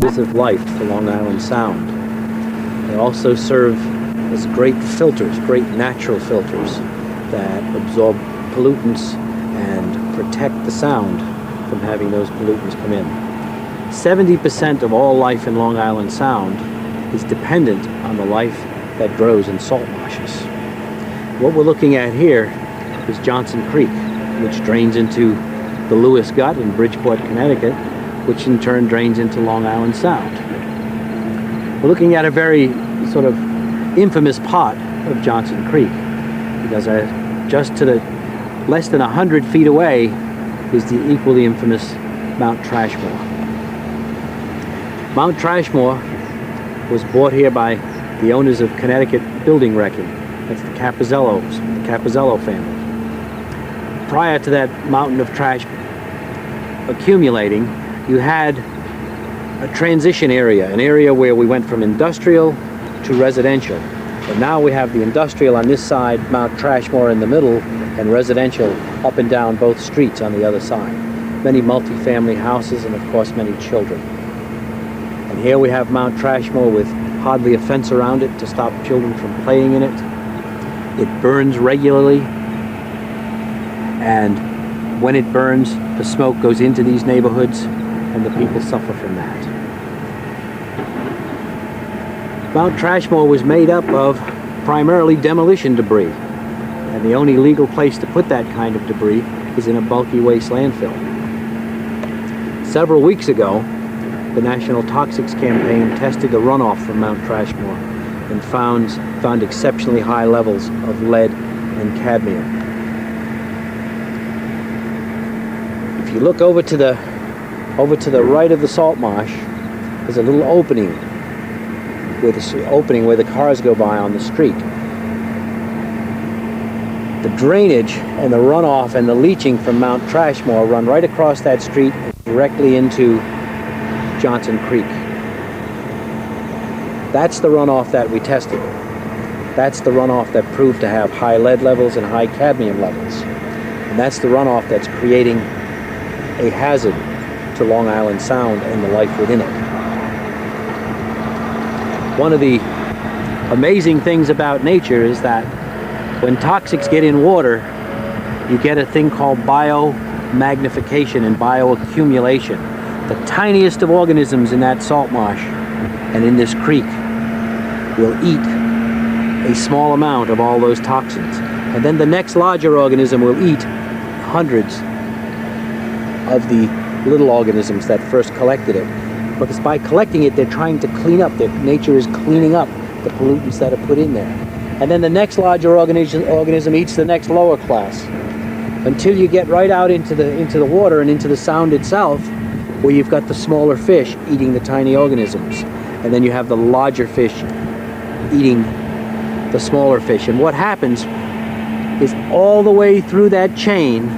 of life to Long Island Sound. They also serve as great filters, great natural filters that absorb pollutants and protect the sound from having those pollutants come in. 70% of all life in Long Island Sound is dependent on the life that grows in salt marshes. What we're looking at here is Johnson Creek, which drains into the Lewis Gut in Bridgeport, Connecticut, which in turn drains into Long Island Sound. We're looking at a very sort of infamous part of Johnson Creek, because just to the less than 100 feet away is the equally infamous Mount Trashmore. Mount Trashmore was bought here by the owners of Connecticut Building Wrecking. That's the Capizzello family. Prior to that mountain of trash accumulating, you had a transition area, an area where we went from industrial to residential. And now we have the industrial on this side, Mount Trashmore in the middle, and residential up and down both streets on the other side. Many multi-family houses and of course many children. And here we have Mount Trashmore with hardly a fence around it to stop children from playing in it. It burns regularly, and when it burns, the smoke goes into these neighborhoods and the people suffer from that. Mount Trashmore was made up of primarily demolition debris, and the only legal place to put that kind of debris is in a bulky waste landfill. Several weeks ago, the National Toxics Campaign tested the runoff from Mount Trashmore and found exceptionally high levels of lead and cadmium. If you look over to the right of the salt marsh, there's a little opening where the cars go by on the street. The drainage and the runoff and the leaching from Mount Trashmore run right across that street and directly into Johnson Creek. That's the runoff that we tested. That's the runoff that proved to have high lead levels and high cadmium levels. And that's the runoff that's creating a hazard to Long Island Sound and the life within it. One of the amazing things about nature is that when toxics get in water, you get a thing called biomagnification and bioaccumulation. The tiniest of organisms in that salt marsh and in this creek will eat a small amount of all those toxins. And then the next larger organism will eat hundreds of the little organisms that first collected it. Because by collecting it, they're trying to clean up. Nature is cleaning up the pollutants that are put in there. And then the next larger organism eats the next lower class, until you get right out into the water and into the sound itself, where you've got the smaller fish eating the tiny organisms. And then you have the larger fish eating the smaller fish. And what happens is all the way through that chain,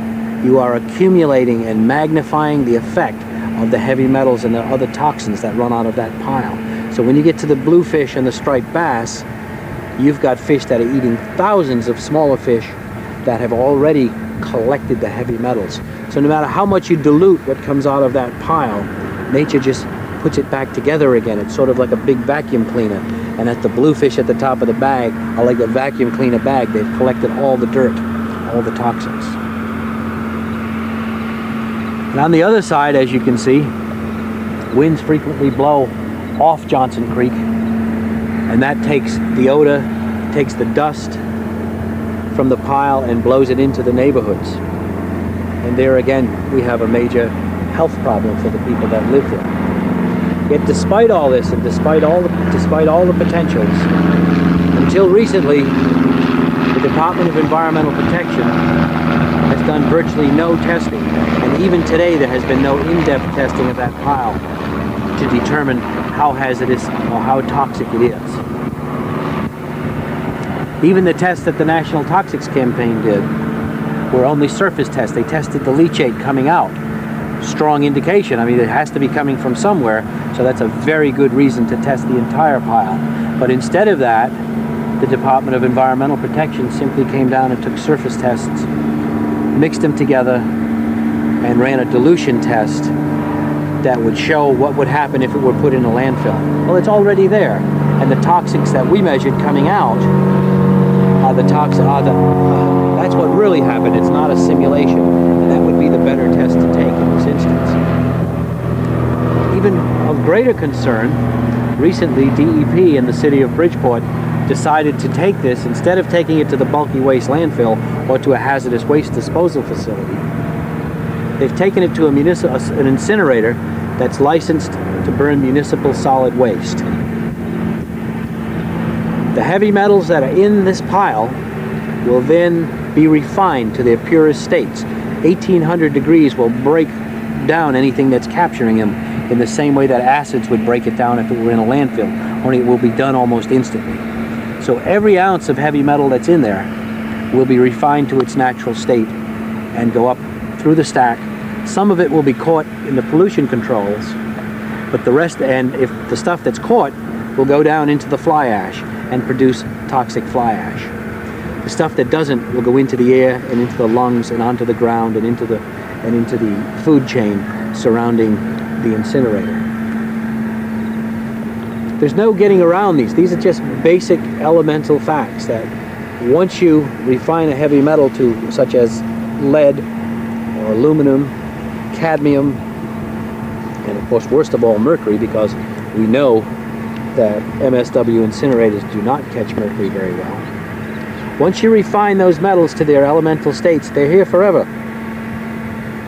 you are accumulating and magnifying the effect of the heavy metals and the other toxins that run out of that pile. So when you get to the bluefish and the striped bass, you've got fish that are eating thousands of smaller fish that have already collected the heavy metals. So no matter how much you dilute what comes out of that pile, nature just puts it back together again. It's sort of like a big vacuum cleaner. And at the bluefish at the top of the bag are like a vacuum cleaner bag. They've collected all the dirt, all the toxins. And on the other side, as you can see, winds frequently blow off Johnson Creek, and that takes the odor, takes the dust from the pile and blows it into the neighborhoods. And there again, we have a major health problem for the people that live there. Yet despite all this, and despite all the potentials, until recently, the Department of Environmental Protection has done virtually no testing. And even today, there has been no in-depth testing of that pile to determine how hazardous or how toxic it is. Even the tests that the National Toxics Campaign did were only surface tests. They tested the leachate coming out. Strong indication. I mean, it has to be coming from somewhere, so that's a very good reason to test the entire pile. But instead of that, the Department of Environmental Protection simply came down and took surface tests, mixed them together, and ran a dilution test that would show what would happen if it were put in a landfill. Well, it's already there, and the toxics that we measured coming out are that's what really happened. It's not a simulation, and that would be the better test to take in this instance. Even of greater concern, recently DEP in the city of Bridgeport decided to take this, instead of taking it to the bulky waste landfill or to a hazardous waste disposal facility, they've taken it to an incinerator that's licensed to burn municipal solid waste. The heavy metals that are in this pile will then be refined to their purest states. 1800 degrees will break down anything that's capturing them in the same way that acids would break it down if it were in a landfill, only it will be done almost instantly. So every ounce of heavy metal that's in there will be refined to its natural state and go up through the stack. Some of it will be caught in the pollution controls, but the rest, and if the stuff that's caught, will go down into the fly ash and produce toxic fly ash. The stuff that doesn't will go into the air and into the lungs and onto the ground and into the food chain surrounding the incinerator. There's no getting around these. These are just basic elemental facts that once you refine a heavy metal to, such as lead or aluminum, cadmium, and of course worst of all mercury, because we know that MSW incinerators do not catch mercury very well. Once you refine those metals to their elemental states, they're here forever.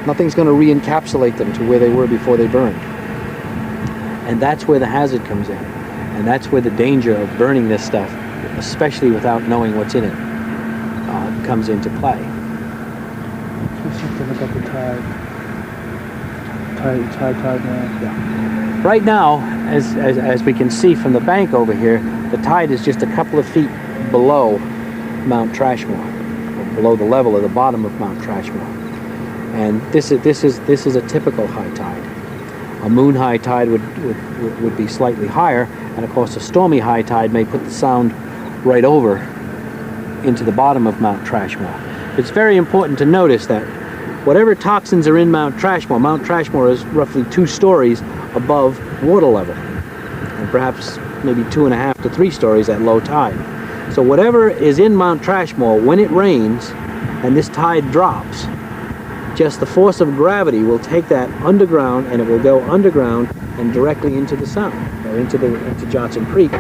Nothing's going to re-encapsulate them to where they were before they burned. And that's where the hazard comes in. And that's where the danger of burning this stuff, especially without knowing what's in it, comes into play. Just have to look at the tide. Tide now. Yeah. Right now, as we can see from the bank over here, the tide is just a couple of feet below Mount Trashmore, or below the level of the bottom of Mount Trashmore. And this is a typical high tide. A moon high tide would be slightly higher, and of course a stormy high tide may put the sound right over into the bottom of Mount Trashmore. It's very important to notice that whatever toxins are in Mount Trashmore is roughly 2 stories above water level, and perhaps maybe 2.5 to 3 stories at low tide. So whatever is in Mount Trashmore, when it rains and this tide drops, just the force of gravity will take that underground, and it will go underground and directly into the sound, or into Johnson Creek,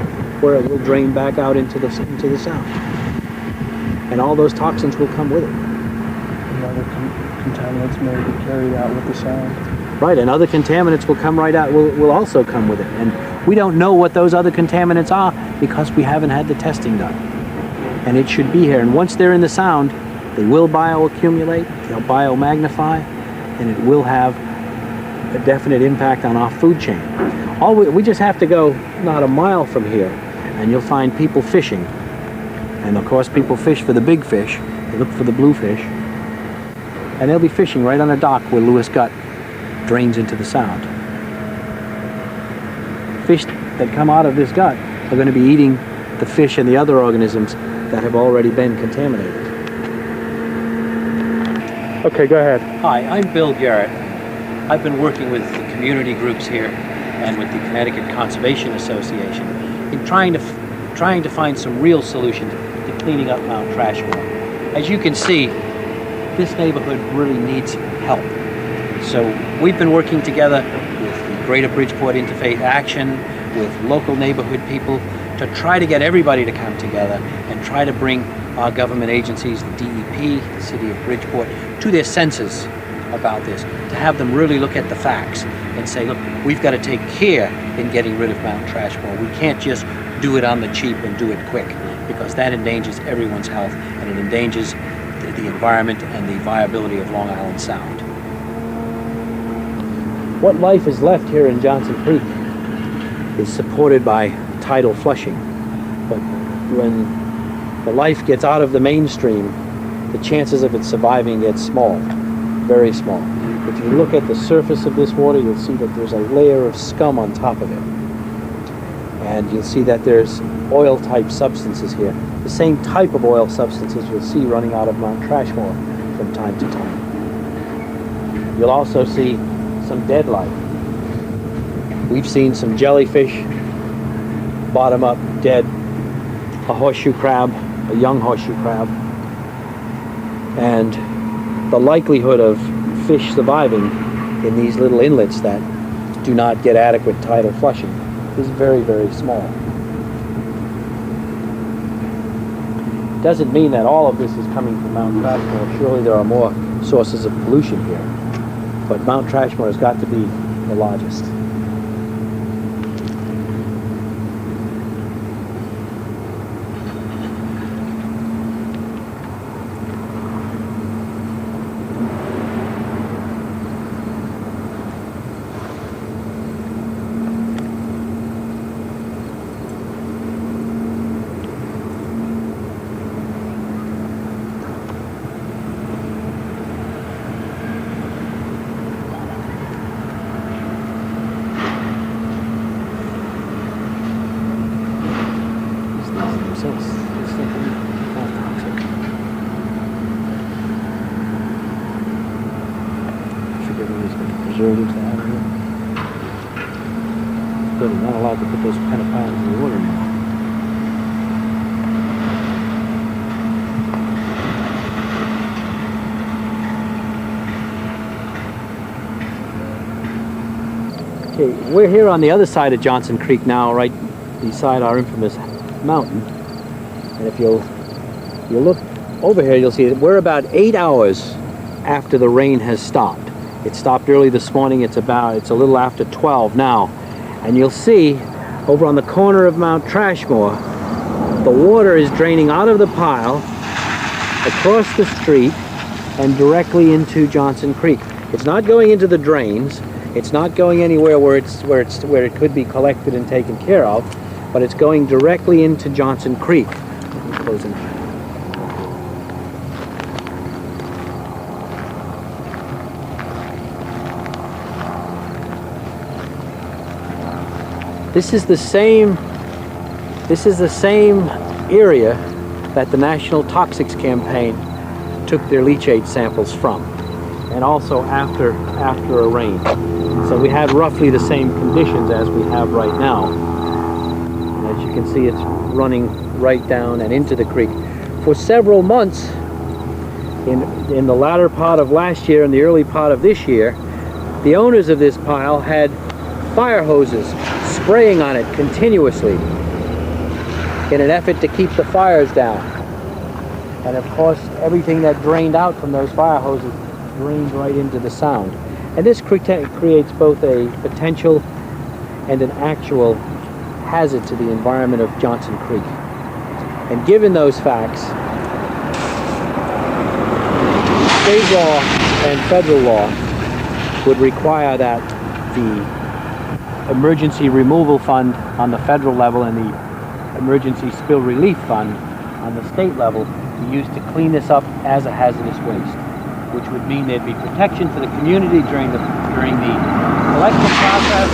where it will drain back out into the sound. And all those toxins will come with it. And other contaminants may be carried out with the sound. Right, and other contaminants will come right out, will also come with it. And we don't know what those other contaminants are because we haven't had the testing done. And it should be here. And once they're in the sound, they will bioaccumulate, they'll biomagnify, and it will have a definite impact on our food chain. We just have to go not a mile from here, and you'll find people fishing. And of course, people fish for the big fish. They look for the bluefish. And they'll be fishing right on a dock where Lewis Gut drains into the sound. Fish that come out of this gut are going to be eating the fish and the other organisms that have already been contaminated. Okay, go ahead. Hi, I'm Bill Garrett. I've been working with the community groups here and with the Connecticut Conservation Association in trying to find some real solutions to cleaning up Mount Trashmore. As you can see, this neighborhood really needs help. So we've been working together with the Greater Bridgeport Interfaith Action, with local neighborhood people, to try to get everybody to come together and try to bring our government agencies, the DEP, the City of Bridgeport, to their senses about this, to have them really look at the facts and say, look, we've got to take care in getting rid of Mount Trashmore. We can't just do it on the cheap and do it quick, because that endangers everyone's health, and it endangers the environment and the viability of Long Island Sound. What life is left here in Johnson Creek is supported by tidal flushing, but when the life gets out of the mainstream, the chances of it surviving get small, very small. If you look at the surface of this water, you'll see that there's a layer of scum on top of it. And you'll see that there's oil-type substances here. The same type of oil substances you'll see running out of Mount Trashmore from time to time. You'll also see some dead life. We've seen some jellyfish, bottom up, dead, a horseshoe crab, a young horseshoe crab, and the likelihood of fish surviving in these little inlets that do not get adequate tidal flushing is very, very small. Doesn't mean that all of this is coming from Mount Trashmore. Surely there are more sources of pollution here, but Mount Trashmore has got to be the largest. Preservatives to add here. Good, we're not allowed to put those kind of piles in the water now. Okay, we're here on the other side of Johnson Creek now, right beside our infamous mountain. And if you'll look over here, you'll see that we're about 8 hours after the rain has stopped. It stopped early this morning. It's a little after 12 now. And you'll see over on the corner of Mount Trashmore, the water is draining out of the pile, across the street, and directly into Johnson Creek. It's not going into the drains. It's not going anywhere where it could be collected and taken care of, but it's going directly into Johnson Creek. Closing. This is the same area that the National Toxics Campaign took their leachate samples from, and also after a rain. So we had roughly the same conditions as we have right now. And as you can see, it's running right down and into the creek. For several months, in the latter part of last year and the early part of this year, the owners of this pile had fire hoses spraying on it continuously in an effort to keep the fires down. And of course, everything that drained out from those fire hoses drained right into the sound. And this creates both a potential and an actual hazard to the environment of Johnson Creek. And given those facts, state law and federal law would require that the Emergency Removal Fund on the federal level and the Emergency Spill Relief Fund on the state level be used to clean this up as a hazardous waste, which would mean there'd be protection for the community during the collection process.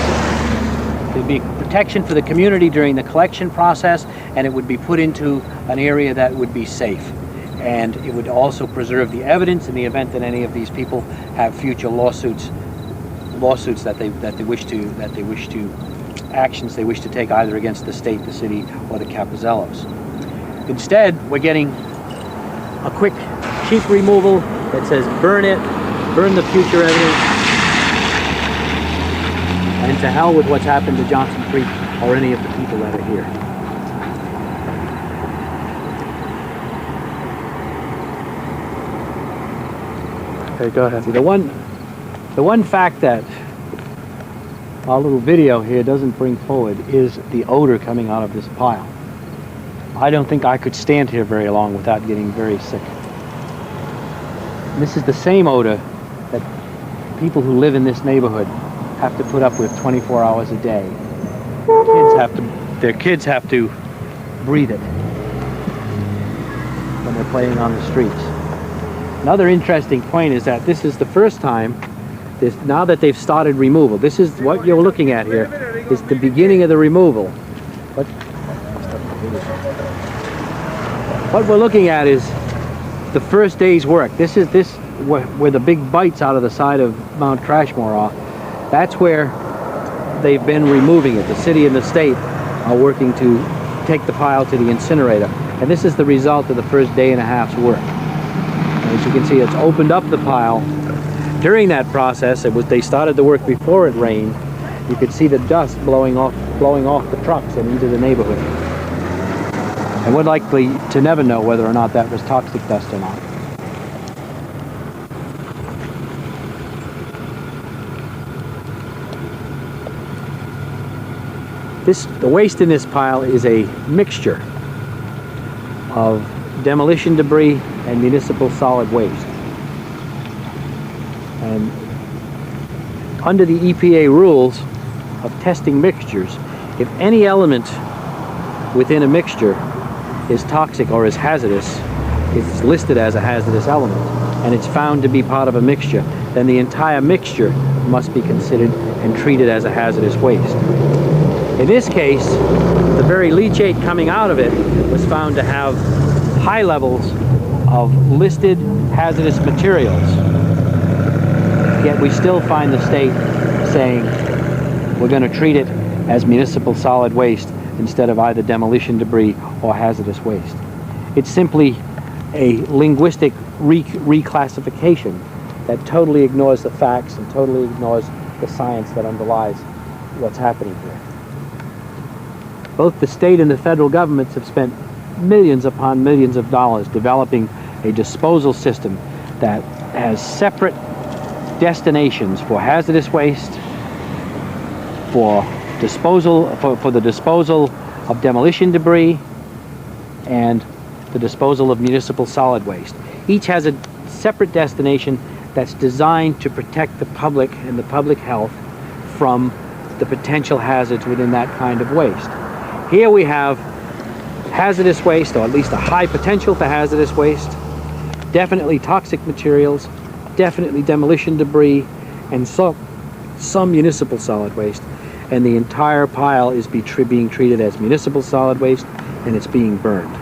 There'd be protection for the community during the collection process, and it would be put into an area that would be safe. And it would also preserve the evidence in the event that any of these people have future lawsuits that they wish to actions they wish to take either against the state, the city, or the Capozellos. Instead, we're getting a quick, cheap removal that says burn it, burn the future evidence, and to hell with what's happened to Johnson Creek or any of the people that are here. Okay, go ahead. See, the one fact that our little video here doesn't bring forward is the odor coming out of this pile. I don't think I could stand here very long without getting very sick. And this is the same odor that people who live in this neighborhood have to put up with 24 hours a day. Their kids have to breathe it when they're playing on the streets. Another interesting point is that this is the first time, now that they've started removal, this is what you're looking at here, is the beginning of the removal. What we're looking at is the first day's work. This is where the big bites out of the side of Mount Trashmore are. That's where they've been removing it. The city and the state are working to take the pile to the incinerator. And this is the result of the first day and a half's work. As you can see, it's opened up the pile. During that process, they started the work before it rained. You could see the dust blowing off the trucks and into the neighborhood. And we're likely to never know whether or not that was toxic dust or not. The waste in this pile is a mixture of demolition debris and municipal solid waste. And under the EPA rules of testing mixtures, if any element within a mixture is toxic or is hazardous, it's listed as a hazardous element, and it's found to be part of a mixture, then the entire mixture must be considered and treated as a hazardous waste. In this case, the very leachate coming out of it was found to have high levels of listed hazardous materials. Yet we still find the state saying we're going to treat it as municipal solid waste instead of either demolition debris or hazardous waste. It's simply a linguistic reclassification that totally ignores the facts and totally ignores the science that underlies what's happening here. Both the state and the federal governments have spent millions upon millions of dollars developing a disposal system that has separate destinations for hazardous waste, for the disposal of demolition debris, and the disposal of municipal solid waste. Each has a separate destination that's designed to protect the public and the public health from the potential hazards within that kind of waste. Here we have hazardous waste, or at least a high potential for hazardous waste, definitely toxic materials, definitely demolition debris, and some municipal solid waste. And the entire pile is being treated as municipal solid waste, and it's being burned.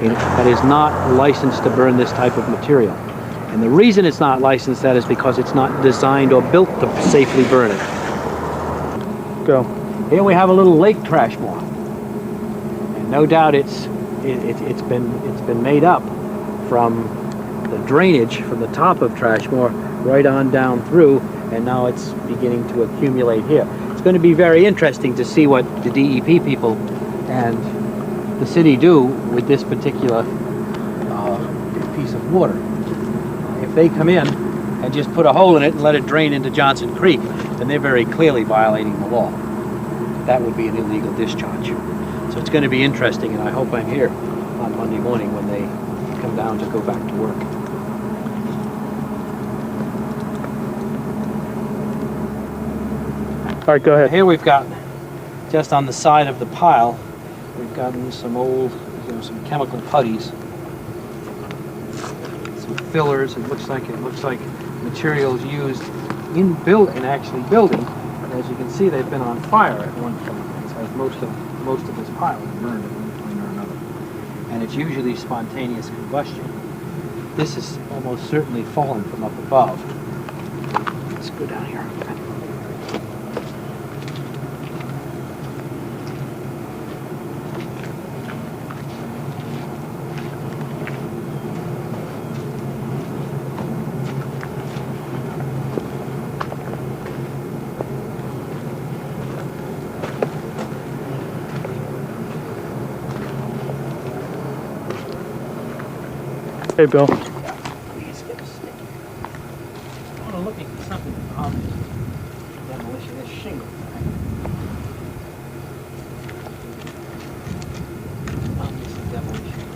That is not licensed to burn this type of material. And the reason it's not licensed, that is because it's not designed or built to safely burn it. Go. Here we have a little Lake Trashmore, and no doubt it's been made up from the drainage from the top of Trashmore right on down through, and now it's beginning to accumulate here. It's going to be very interesting to see what the DEP people and the city do with this particular piece of water. If they come in and just put a hole in it and let it drain into Johnson Creek, then they're very clearly violating the law. That would be an illegal discharge. So it's going to be interesting, and I hope I'm here on Monday morning when they come down to go back to work. All right, go ahead. Here we've got, just on the side of the pile, we've gotten some old, some chemical putties, some fillers. It looks like materials used in actually building. As you can see, they've been on fire at one point. So most of this pile is burned at one point or another. And it's usually spontaneous combustion. This is almost certainly fallen from up above. Let's go down here. Hey, Bill. Please get a stick. I'm looking for something obvious. Demolition is shingle. Obvious demolition.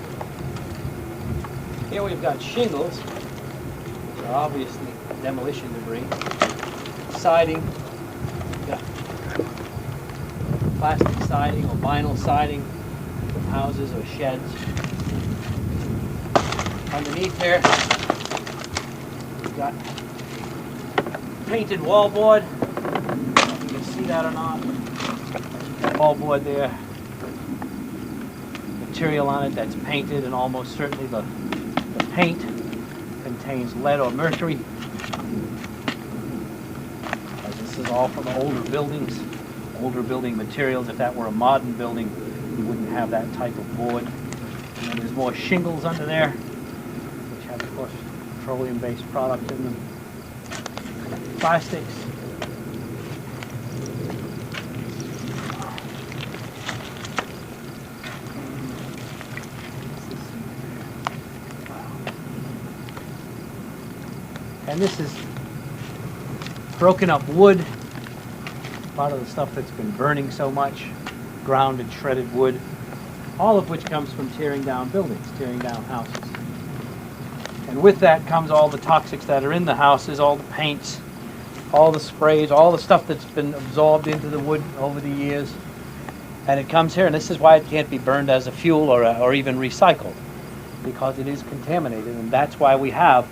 Here we've got shingles, which are obviously demolition debris. Siding. We've got plastic siding or vinyl siding from houses or sheds. Underneath here, we've got painted wallboard. I don't know if you can see that or not. Wallboard there. Material on it that's painted, and almost certainly the paint contains lead or mercury. This is is all from older buildings, older building materials. If that were a modern building, you wouldn't have that type of board. And then there's more shingles under there, which have, of course, petroleum-based products in them. Plastics. And this is broken up wood, part of the stuff that's been burning so much, ground and shredded wood, all of which comes from tearing down buildings, tearing down houses. And with that comes all the toxics that are in the houses, all the paints, all the sprays, all the stuff that's been absorbed into the wood over the years. And it comes here, and this is why it can't be burned as a fuel or even recycled, because it is contaminated, and that's why we have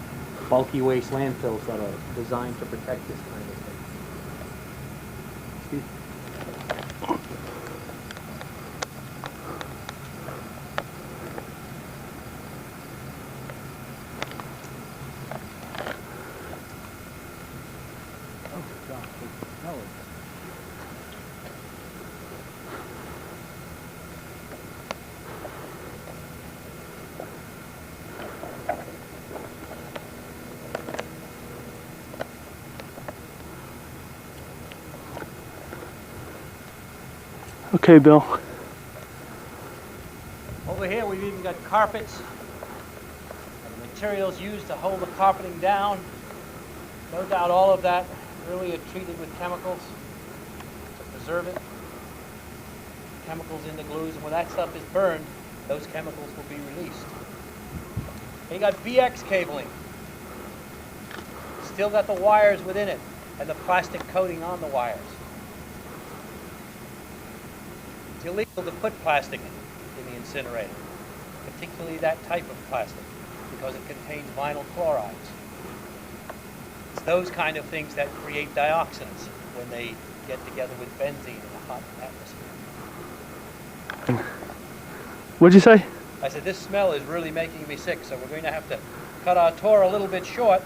bulky waste landfills that are designed to protect this kind of thing. Excuse me. Oh, God, the smell is... Okay, Bill. Over here we've even got carpets and the materials used to hold the carpeting down. No doubt all of that really are treated with chemicals to preserve it. Chemicals in the glues, and when that stuff is burned, those chemicals will be released. And you got BX cabling. Still got the wires within it and the plastic coating on the wires. It's illegal to put plastic in the incinerator, particularly that type of plastic, because it contains vinyl chlorides. It's those kind of things that create dioxins when they get together with benzene in a hot atmosphere. What'd you say? I said, this smell is really making me sick, so we're going to have to cut our tour a little bit short.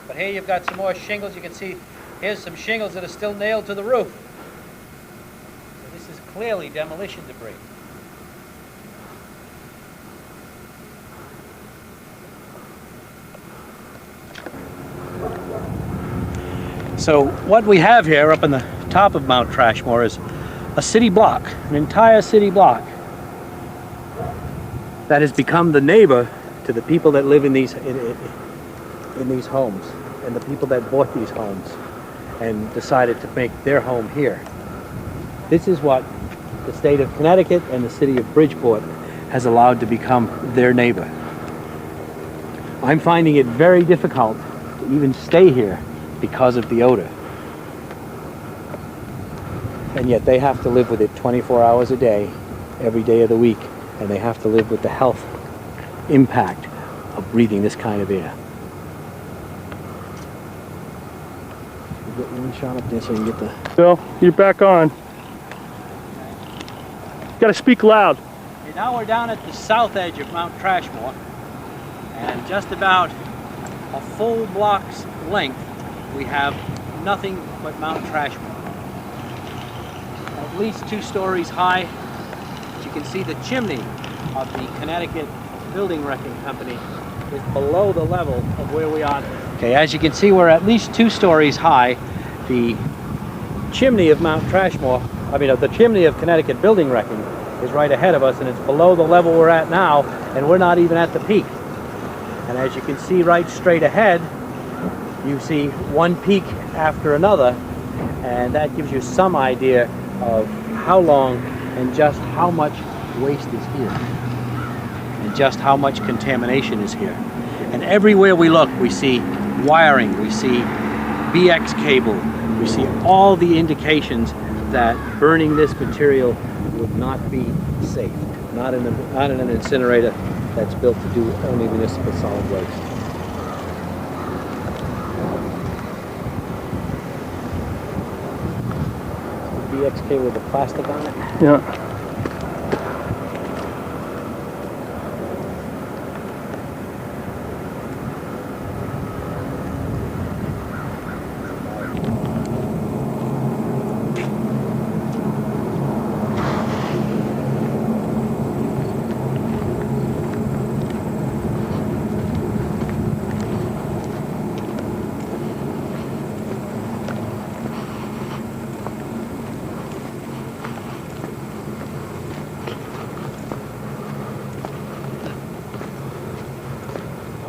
But here you've got some more shingles. You can see here's some shingles that are still nailed to the roof. Clearly demolition debris. So what we have here up on the top of Mount Trashmore is a city block, an entire city block that has become the neighbor to the people that live in these homes, and the people that bought these homes and decided to make their home here. This is what the state of Connecticut and the city of Bridgeport has allowed to become their neighbor. I'm finding it very difficult to even stay here because of the odor. And yet they have to live with it 24 hours a day, every day of the week, and they have to live with the health impact of breathing this kind of air. Get one shot up there so you can get the... Bill, you're back on. Got to speak loud. Okay, now we're down at the south edge of Mount Trashmore, and just about a full block's length we have nothing but Mount Trashmore. At least 2 stories high. As you can see, the chimney of the Connecticut Building Wrecking Company is below the level of where we are. Okay, as you can see, we're at least 2 stories high. The chimney of Mount Trashmore, the chimney of Connecticut Building Wrecking is right ahead of us, and it's below the level we're at now, and we're not even at the peak. And as you can see right straight ahead, you see one peak after another, and that gives you some idea of how long and just how much waste is here, and just how much contamination is here. And everywhere we look, we see wiring, we see BX cable, we see all the indications that burning this material would not be safe, not in an incinerator that's built to do only municipal solid waste. The BX cable with the plastic on it? Yeah.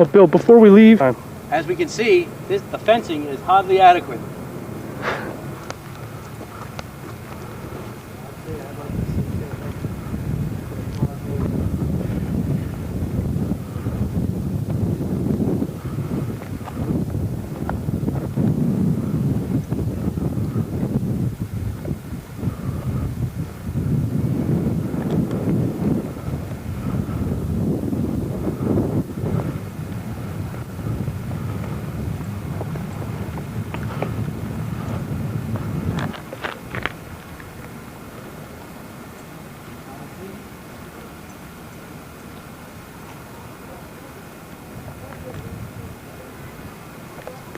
But Bill, before we leave, As we can see, the fencing is hardly adequate.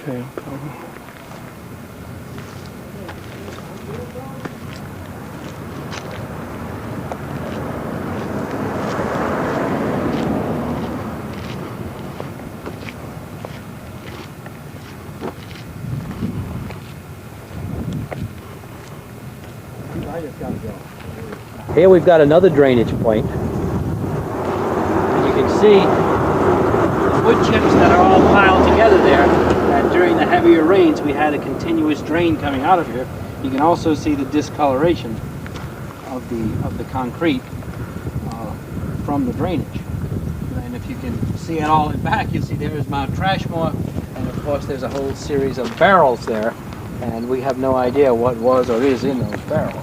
okay, Here we've got another drainage point. And you can see the wood chips that are all piled together there. And during the heavier rains, we had a continuous drain coming out of here. You can also see the discoloration of the concrete from the drainage. And if you can see it all in back, you see there is Mount Trashmore, and of course there's a whole series of barrels there, and we have no idea what was or is in those barrels.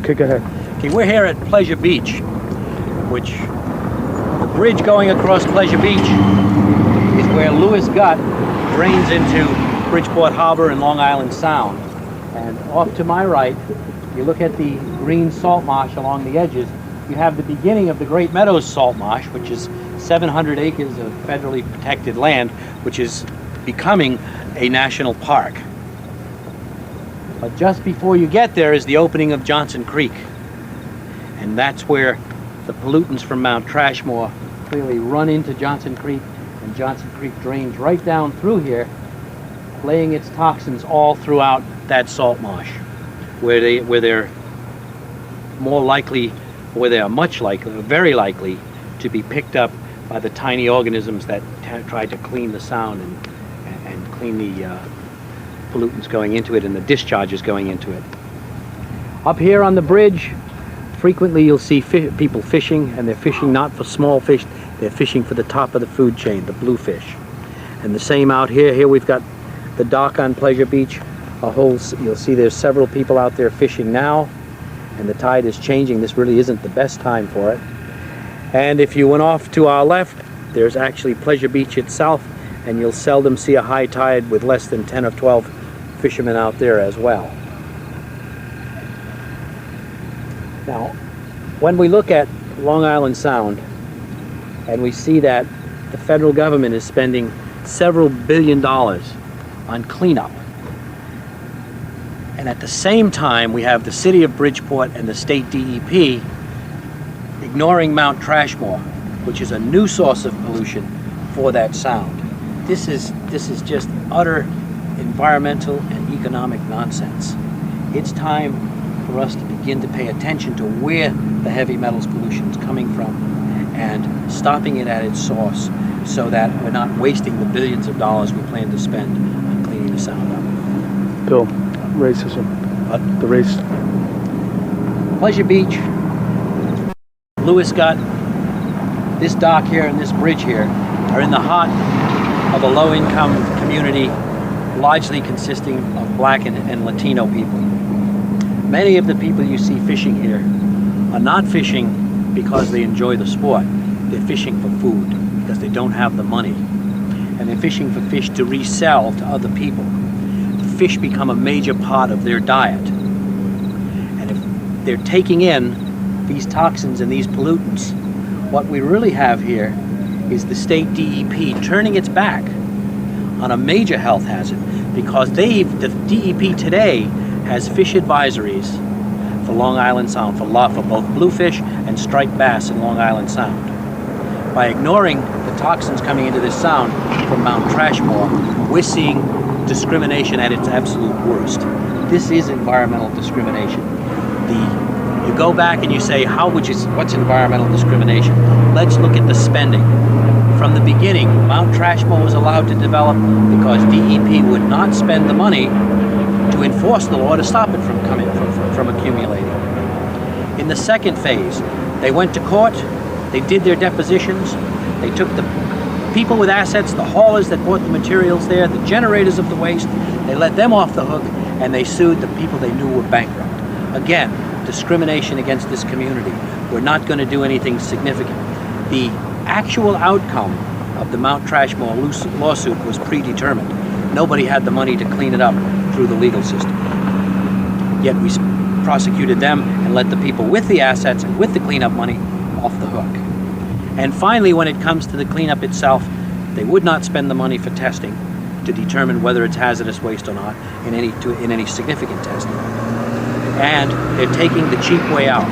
okay, go ahead. Okay, we're here at Pleasure Beach, which the bridge going across Pleasure Beach is where Lewis Gut drains into Bridgeport Harbor and Long Island Sound. And off to my right, you look at the green salt marsh along the edges, you have the beginning of the Great Meadows Salt Marsh, which is 700 acres of federally protected land, which is becoming a national park. But just before you get there is the opening of Johnson Creek. And that's where the pollutants from Mount Trashmore clearly run into Johnson Creek, and Johnson Creek drains right down through here, laying its toxins all throughout that salt marsh, where they're more likely, where they are much likely, very likely, to be picked up by the tiny organisms that try to clean the sound and clean the pollutants going into it and the discharges going into it. Up here on the bridge, frequently you'll see people fishing, and they're fishing not for small fish, they're fishing for the top of the food chain, the bluefish. And the same out here. Here we've got the dock on Pleasure Beach. You'll see there's several people out there fishing now, and the tide is changing. This really isn't the best time for it. And if you went off to our left, there's actually Pleasure Beach itself, and you'll seldom see a high tide with less than 10 or 12 fishermen out there as well. Now, when we look at Long Island Sound and we see that the federal government is spending several $billion on cleanup, and at the same time we have the city of Bridgeport and the state DEP ignoring Mount Trashmore, which is a new source of pollution for that sound. This is just utter environmental and economic nonsense. It's time for us to begin to pay attention to where the heavy metals pollution is coming from and stopping it at its source, so that we're not wasting the billions of dollars we plan to spend on cleaning the sound up. Bill, racism. The race. Pleasure Beach, Lewis Gut, this dock here and this bridge here are in the heart of a low-income community, largely consisting of black and Latino people. Many of the people you see fishing here are not fishing because they enjoy the sport. They're fishing for food. because they don't have the money. And they're fishing for fish to resell to other people. The fish become a major part of their diet. And if they're taking in these toxins and these pollutants, what we really have here is the state DEP turning its back on a major health hazard, because the DEP today has fish advisories for Long Island Sound, for both bluefish and striped bass in Long Island Sound. By ignoring the toxins coming into this sound from Mount Trashmore, we're seeing discrimination at its absolute worst. This is environmental discrimination. You go back and you say, what's environmental discrimination? Let's look at the spending. From the beginning, Mount Trashmore was allowed to develop because DEP would not spend the money to enforce the law to stop it from accumulating. In the second phase, they went to court, they did their depositions, they took the people with assets, the haulers that bought the materials there, the generators of the waste, they let them off the hook, and they sued the people they knew were bankrupt. Again, discrimination against this community. We're not going to do anything significant. The actual outcome of the Mount Trashmore lawsuit was predetermined. Nobody had the money to clean it up through the legal system. Yet we prosecuted them and let the people with the assets and with the cleanup money off the hook. And finally, when it comes to the cleanup itself, they would not spend the money for testing to determine whether it's hazardous waste or not in any significant testing. And they're taking the cheap way out.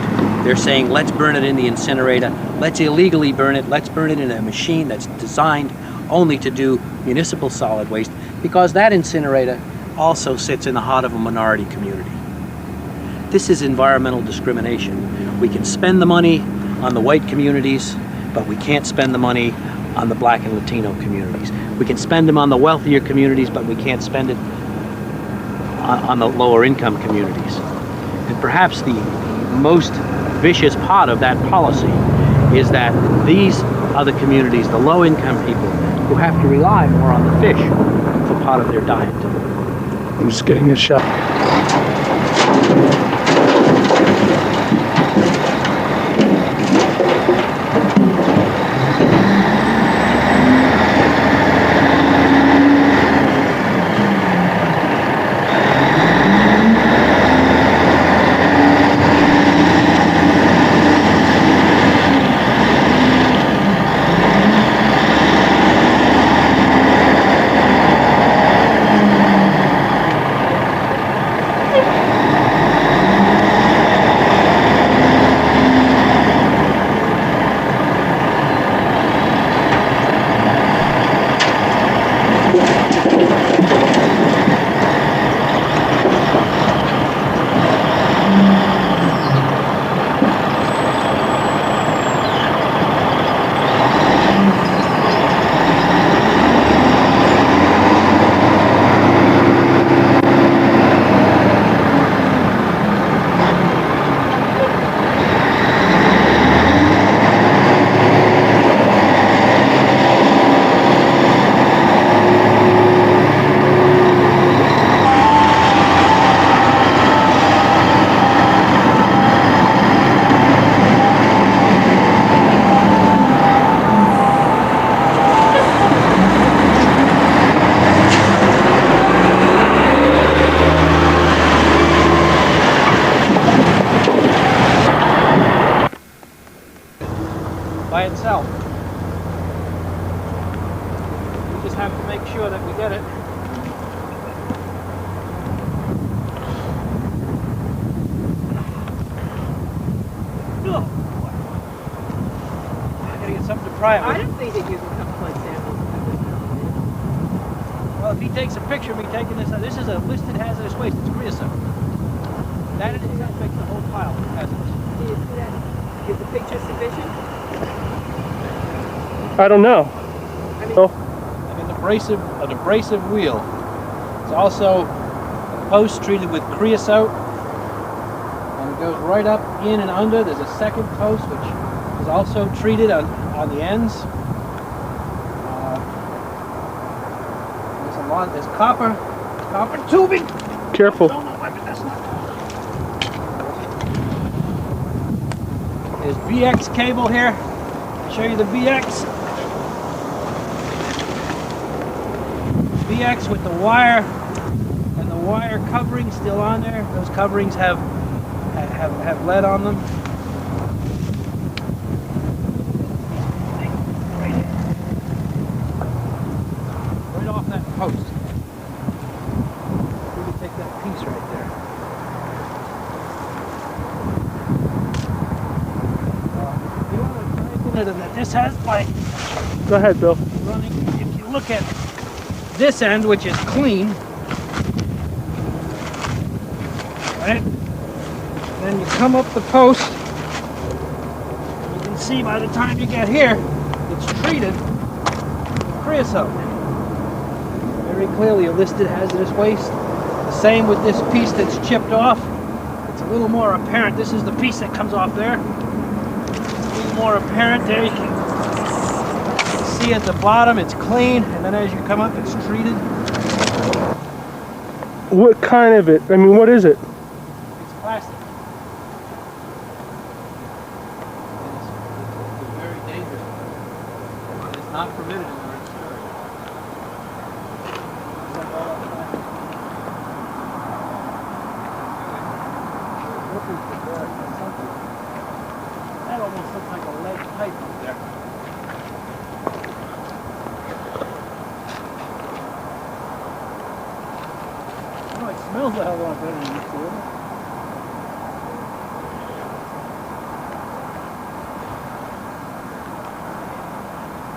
They're saying, let's burn it in the incinerator, let's illegally burn it, let's burn it in a machine that's designed only to do municipal solid waste, because that incinerator also sits in the heart of a minority community. This is environmental discrimination. We can spend the money on the white communities, but we can't spend the money on the black and Latino communities. We can spend them on the wealthier communities, but we can't spend it on the lower income communities. And perhaps the most vicious part of that policy is that these other communities, the low income people, who have to rely more on the fish for part of their diet. I'm just getting a shot. By itself. We just have to make sure that we get it. Oh, I gotta get something to pry it with. I don't think that you can come blood samples. Well, if he takes a picture of me taking this is a listed hazardous waste. It's creosote. That in itself makes the whole pile hazardous. Do you see that? Is the picture sufficient? I don't know. I mean, And an abrasive wheel. It's also a post treated with creosote, and it goes right up in and under. There's a second post which is also treated on the ends. There's copper tubing. Careful. Don't know what, but that's not. There's BX cable here. I'll show you the BX. VX with the wire and the wire covering still on there. Those coverings have lead on them. Right off that post. We can take that piece right there. You want to try that this has by Go ahead, Bill. running. If you look at this end, which is clean, right? Then you come up the post. You can see by the time you get here, it's treated with creosote. Very clearly listed hazardous waste. The same with this piece that's chipped off. It's a little more apparent. This is the piece that comes off there. It's a little more apparent there. You can see at the bottom it's clean, and then as you come up, it's treated. What kind of it? I mean, what is it? It's plastic. It's very dangerous. And it's not permitted in our insurance. That almost looks like a lead pipe up there. Oh, it smells a hell of a lot better than this one.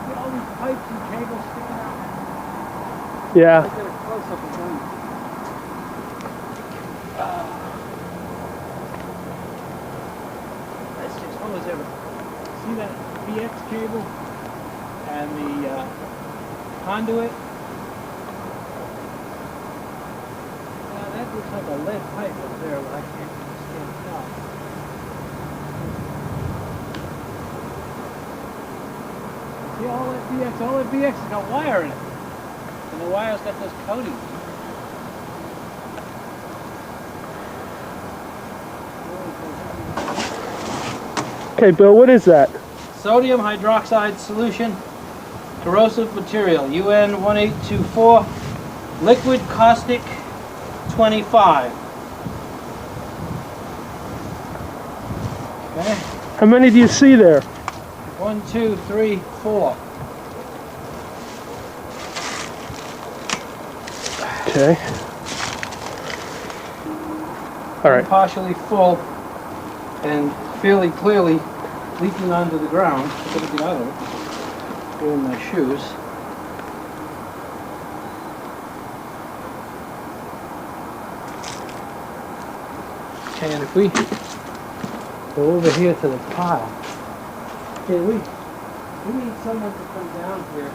See all these pipes and cables sticking out. Yeah. Let's get a close up of one. That's just what was ever. See that VX cable and the conduit? That looks like a lead pipe up there, but I can't tell. See all that VX has got wire in it. And the wire's got those coatings. Okay, Bill, what is that? Sodium hydroxide solution, corrosive material, UN 1824, liquid caustic 25. Okay. How many do you see there? 1, 2, 3, 4. Okay. All right. Partially full and fairly clearly leaking onto the ground. I'm going to get out of it. Go in my shoes. And if we go over here to the pile, okay, we need someone to come down here.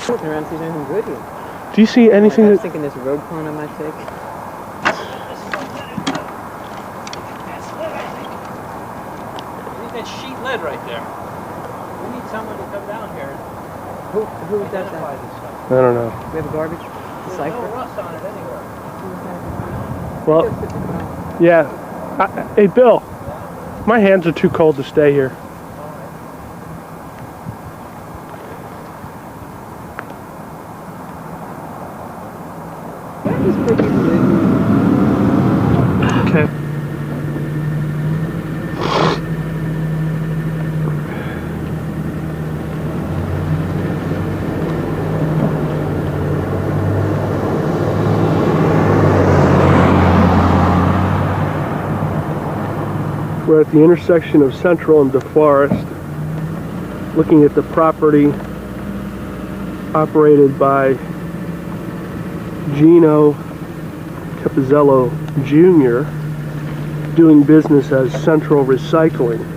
Looking around, see if there's anything good here. Do you see anything I was that... thinking this road cone I might take. That's sheet lead right there. We need someone to come down here and Who does identify that? this stuff. I don't know. We have a garbage There's no decipher. rust on it anywhere. Well, yeah. Hey, Bill. My hands are too cold to stay here. That is pretty good. Okay. We're at the intersection of Central and DeForest, looking at the property operated by Gino Capizzello Jr., doing business as Central Recycling.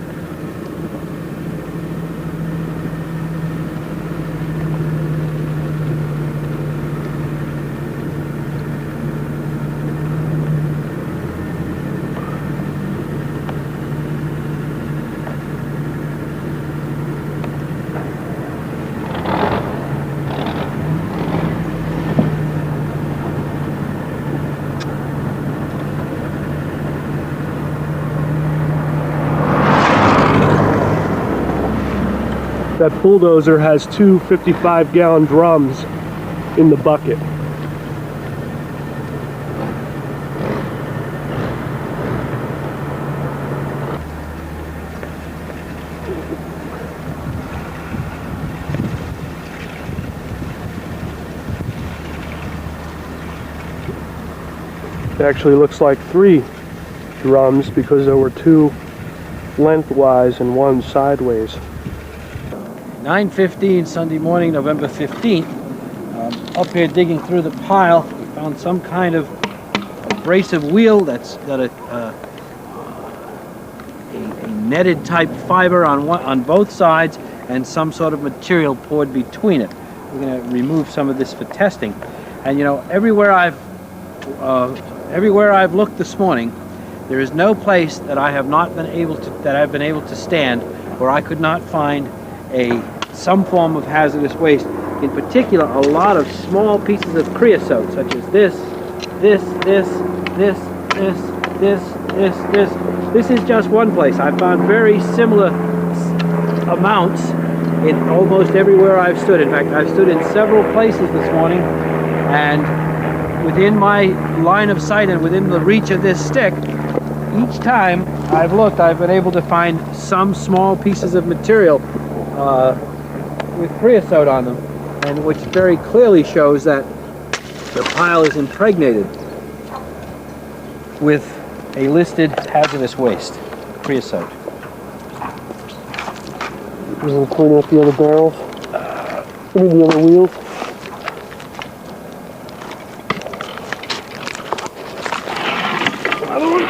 That bulldozer has two 55-gallon drums in the bucket. It actually looks like 3 drums because there were 2 lengthwise and 1 sideways. 9:15 Sunday morning, November 15th. Up here digging through the pile, we found some kind of abrasive wheel that's got a netted type fiber on both sides and some sort of material poured between it. We're going to remove some of this for testing. And you know, everywhere I've looked this morning, there is no place that I've been able to stand where I could not find some form of hazardous waste. In particular, a lot of small pieces of creosote, such as this. This is just one place. I found very similar amounts in almost everywhere I've stood. In fact, I've stood in several places this morning, and within my line of sight and within the reach of this stick, each time I've looked, I've been able to find some small pieces of material with creosote on them, and which very clearly shows that the pile is impregnated with a listed hazardous waste, creosote. We're going to clean up the other barrels. Any of the other wheels. Another one.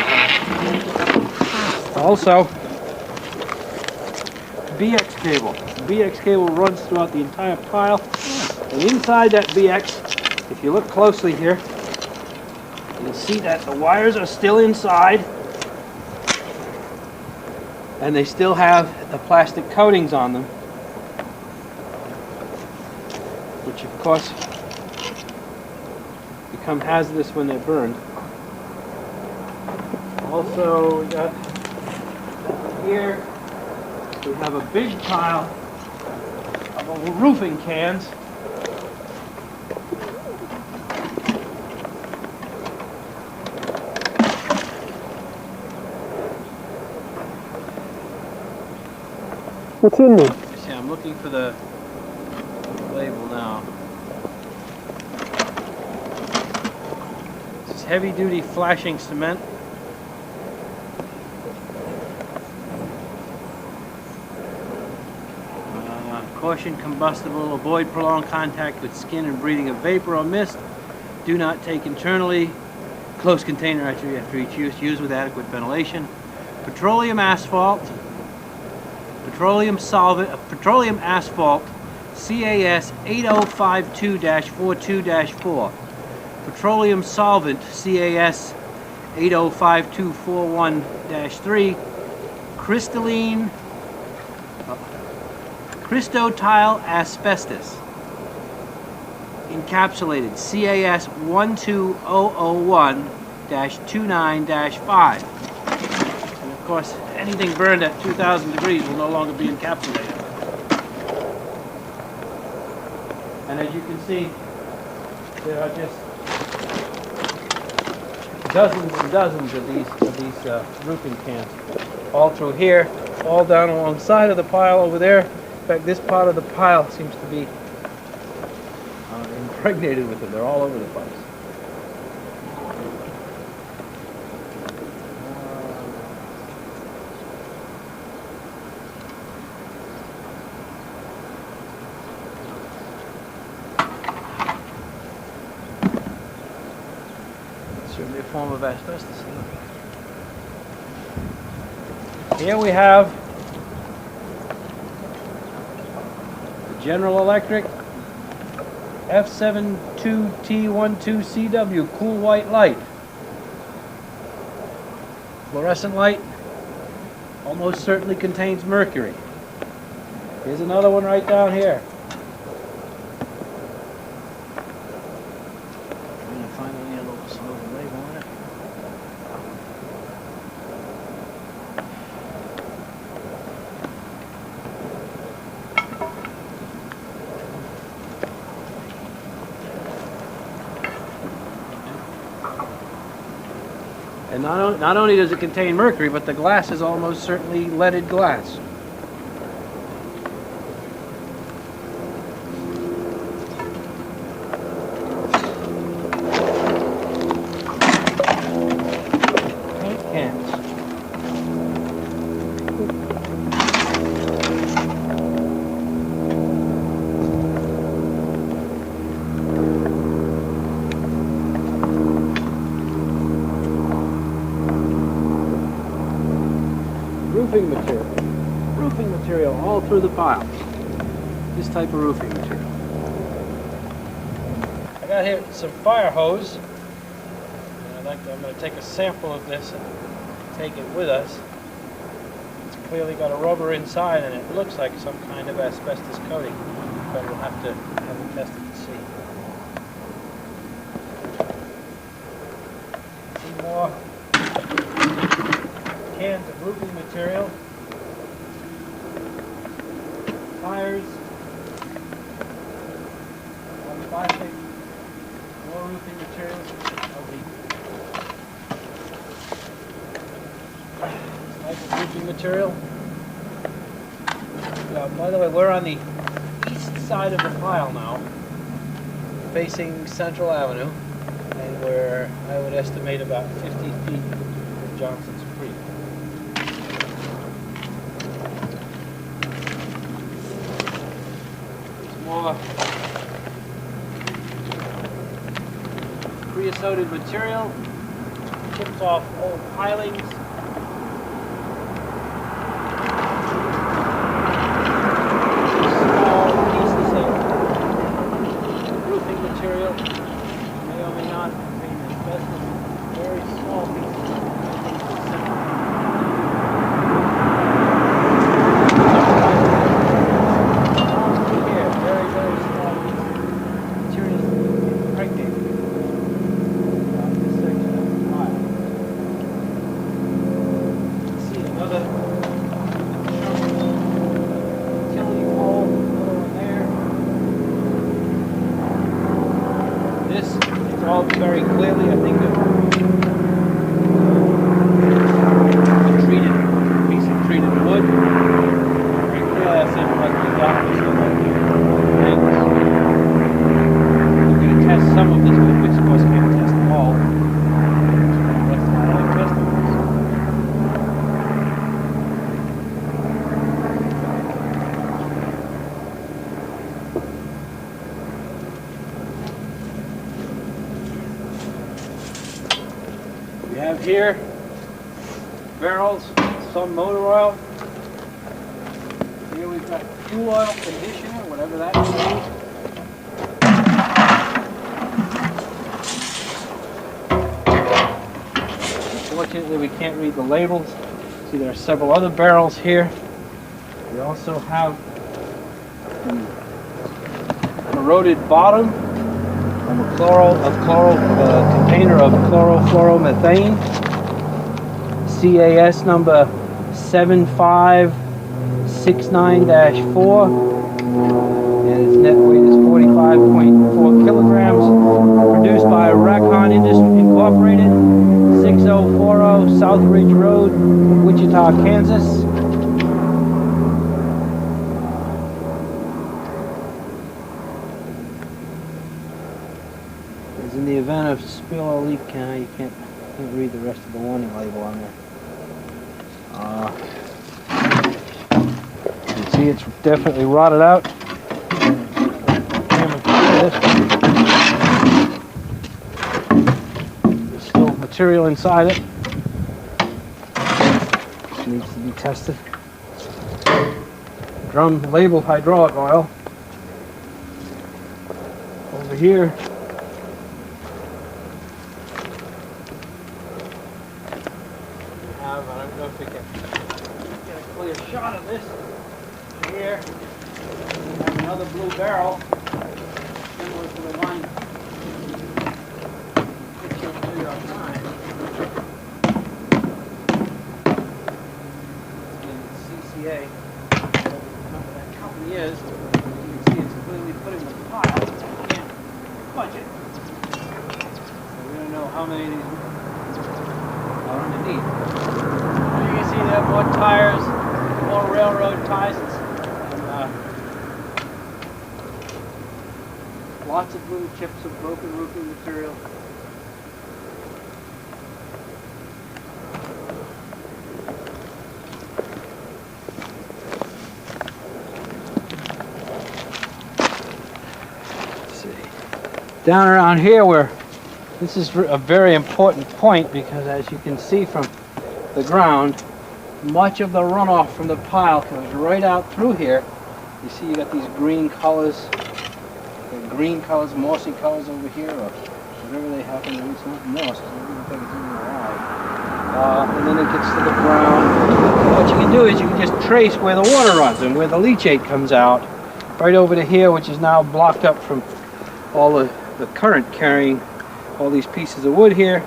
Also, BX cable. The BX cable runs throughout the entire pile, and inside that BX, if you look closely here, you'll see that the wires are still inside, and they still have the plastic coatings on them, which of course become hazardous when they're burned. Also, we got here, we have a big pile of roofing cans. What's in there? See, I'm looking for the label now. This is heavy-duty flashing cement. Caution: combustible. Avoid prolonged contact with skin and breathing of vapor or mist. Do not take internally. Close container after each use. Use with adequate ventilation. Petroleum asphalt. Petroleum solvent. Petroleum asphalt. CAS 8052-42-4. Petroleum solvent. CAS 805241-3. Crystalline. Crystotile asbestos, encapsulated, CAS 12001-29-5. And of course, anything burned at 2,000 degrees will no longer be encapsulated. And as you can see, there are just dozens and dozens of these roofing cans, all through here, all down alongside of the pile over there. In fact, this part of the pile seems to be impregnated with them. They're all over the place. Certainly a form of asbestos. Here we have General Electric F72T12CW cool white light. Fluorescent light almost certainly contains mercury. Here's another one right down here. I'm going to find any little label on it. And not only does it contain mercury, but the glass is almost certainly leaded glass. Paint cans. Roofing material all through the pile. This type of roofing material. I got here some fire hose. And I'm going to take a sample of this and take it with us. It's clearly got a rubber inside and it looks like some kind of asbestos coating, but we'll have to have it tested to see. Some more cans of roofing material, tires, more plastic, more roofing materials type of roofing material. By the way, we're on the east side of the pile now, facing Central Avenue, and we're, I would estimate, about 50 feet from Johnson's Creek. More creosoted material, chips off old pilings. Small pieces of roofing material, may or may not contain asbestos. Very small pieces. Very clearly, I think, a treated piece of treated wood. Very clearly, I said what we got was we're going to test some of this, but we of course can't test them all. That's my only testing. We have here barrels, some motor oil. Here we've got fuel oil conditioner, whatever that means. Unfortunately, we can't read the labels. See, there are several other barrels here. We also have the corroded bottom of a container of chlorofluoromethane, CAS number 7569-4, and its net weight is 45.4 kilograms, produced by Racon Industries Incorporated, 6040 South Ridge Road, Wichita, Kansas. In the event of spill or leak, you can't read the rest of the warning label on there. You can see it's definitely rotted out. There's still material inside it. This needs to be tested. Drum labeled hydraulic oil. Over here. I don't know if we can get a clear shot of this. Here, we have another blue barrel, similar to the one picture of New York Times. It's CCA, whatever that company is. You can see it's clearly put in the pile. You can't budge it. So we don't know how many of these advertises. And, lots of little chips of broken roofing material. Let's see. Down around here where this is a very important point, because as you can see from the ground, much of the runoff from the pile comes right out through here. You see you got these green colors, mossy colors over here, or whatever they happen to be. It's not moss, because I don't think it's even alive. And then it gets to the ground. And what you can do is you can just trace where the water runs and where the leachate comes out, right over to here, which is now blocked up from all the current carrying all these pieces of wood here,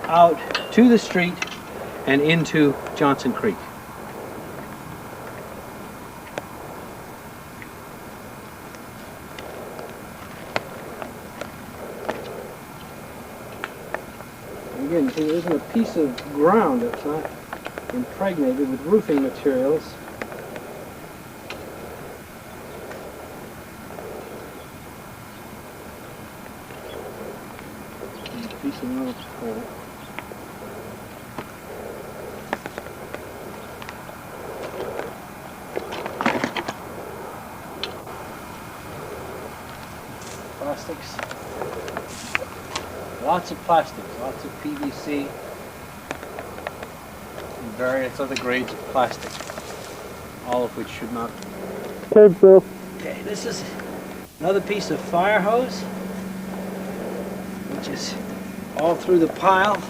out to the street and into Johnson Creek. Again, there isn't a piece of ground that's not impregnated with roofing materials. And a piece of metal pole. Plastics. Lots of plastics, lots of PVC, and various other grades of plastic, all of which should not. Okay, this is another piece of fire hose, which is all through the pile,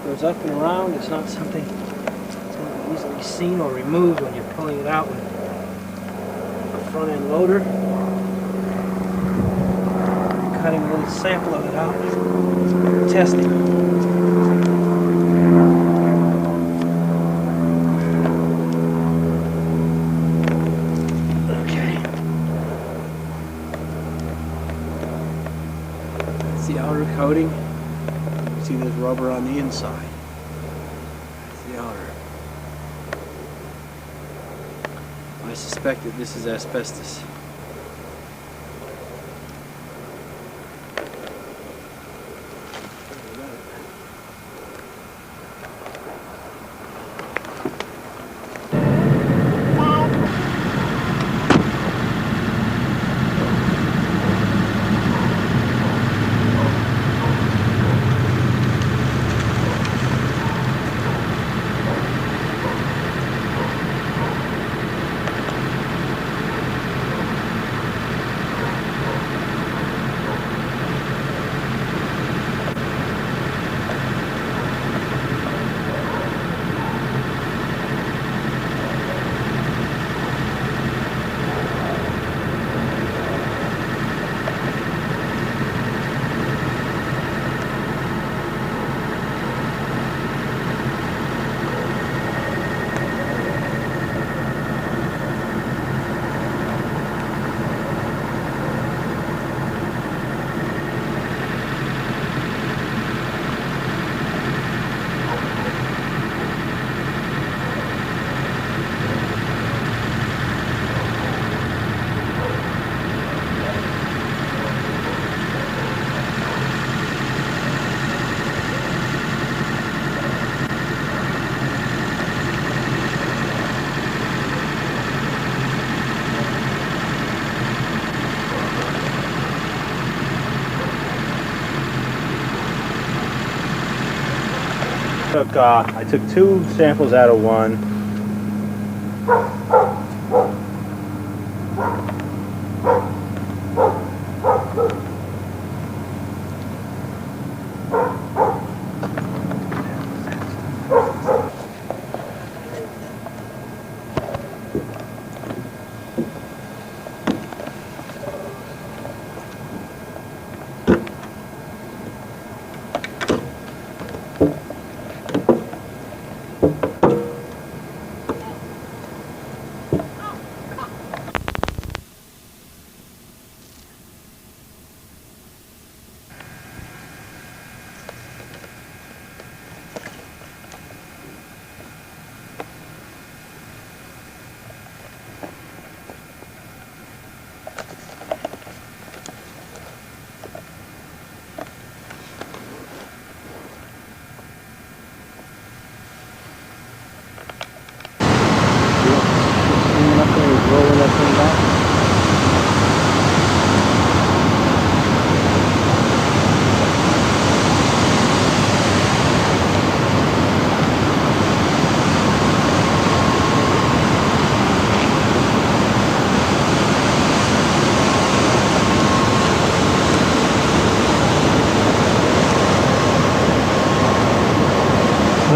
goes up and around. It's not something that's going to be easily seen or removed when you're pulling it out with a front end loader. Cutting a little sample of it out. Testing. Okay. That's the outer coating. You see there's rubber on the inside. That's the outer. I suspect that this is asbestos. I took 2 samples out of 1.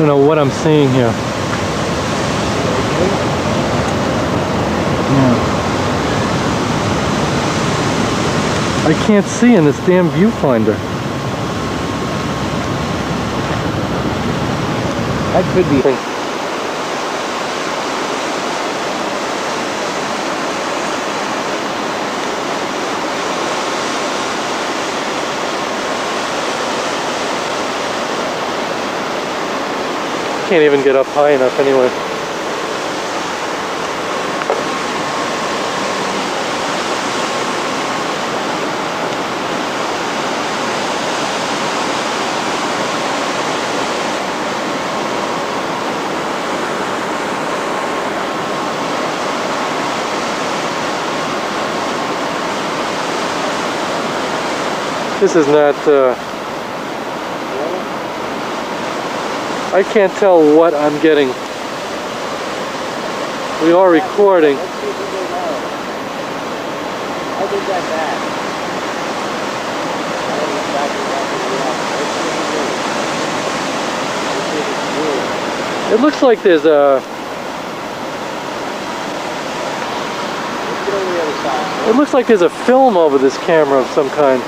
don't know what I'm seeing here. Yeah. I can't see in this damn viewfinder. That could be. Can't even get up high enough anyway. This is not, I can't tell what I'm getting. We are recording. Let's see if we go low. I think that's bad. I think it's back. It looks like there's a, Let's get over the other side. it looks like there's a film over this camera of some kind.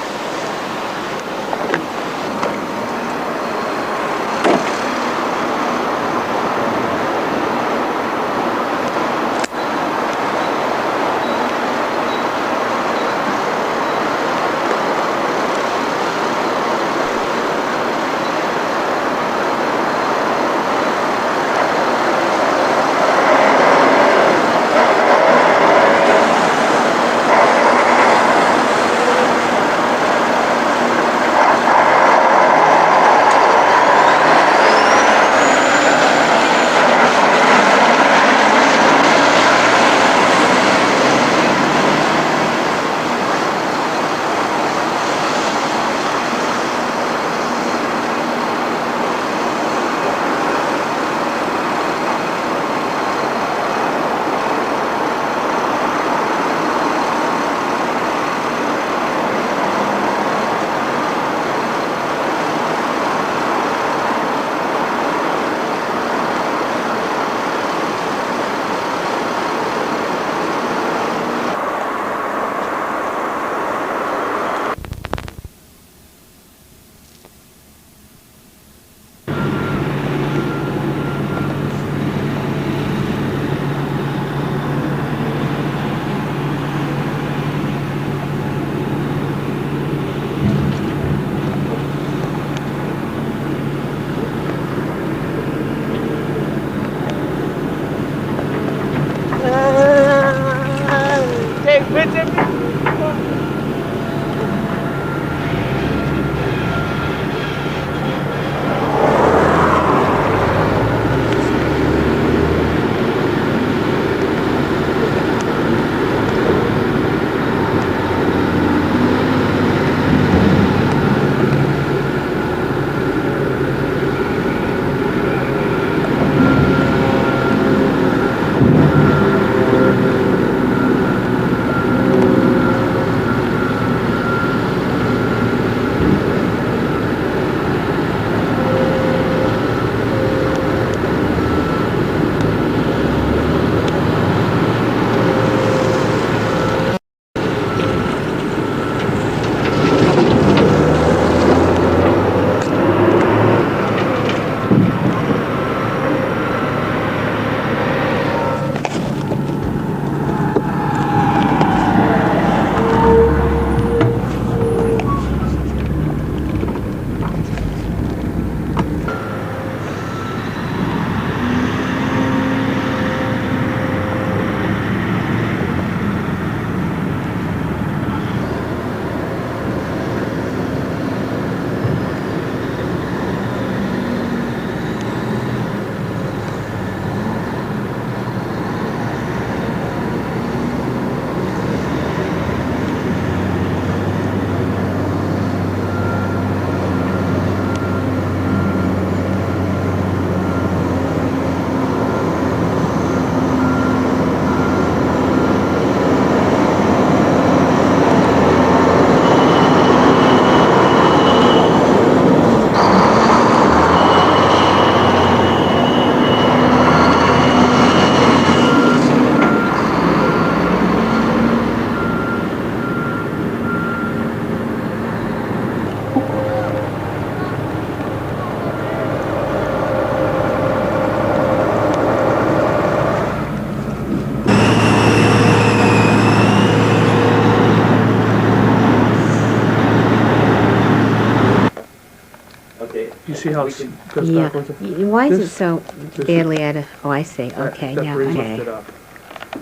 how it goes Yeah. backwards? Why is it This- so this badly out of? Oh, I see. Okay, That now. brings Okay. it up.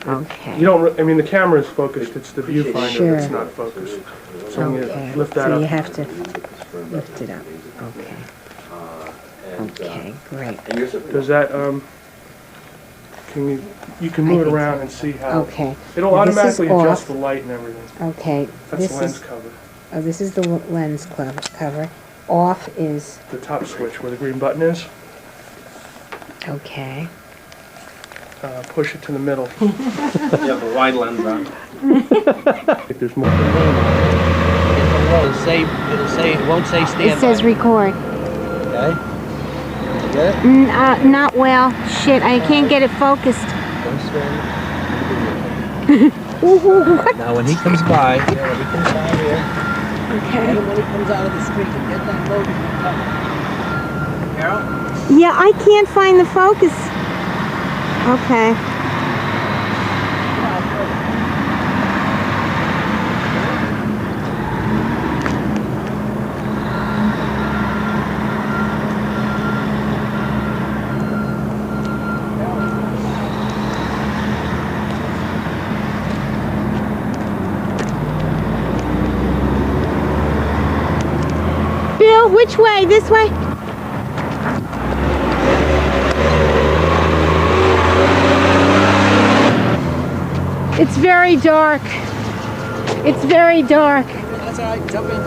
Okay. You don't. I mean, the camera is focused. It's the viewfinder Sure. that's not focused. So when you Okay. lift that So up. you have to lift it up. Okay. Okay. Great. Does that can you can move it around and see how Okay. it'll Now, this is automatically adjust off. the light and everything. Okay. That's This the lens is. cover. Oh, this is the lens cover. Off is. The top switch where the green button is. Okay. Push it to the middle. You have the wide lens on. If there's more. It'll say, it won't say stand It says by. record. Okay? You get it? Not well. Shit, I can't get it focused. Don't stand. Now when he comes by, when he comes by here, Okay. get him when he comes out of the street and get that load cover. Carol? Yeah, I can't find the focus. Okay. Bill, which way? This way? It's very dark. It's very dark. That's all right, jump in.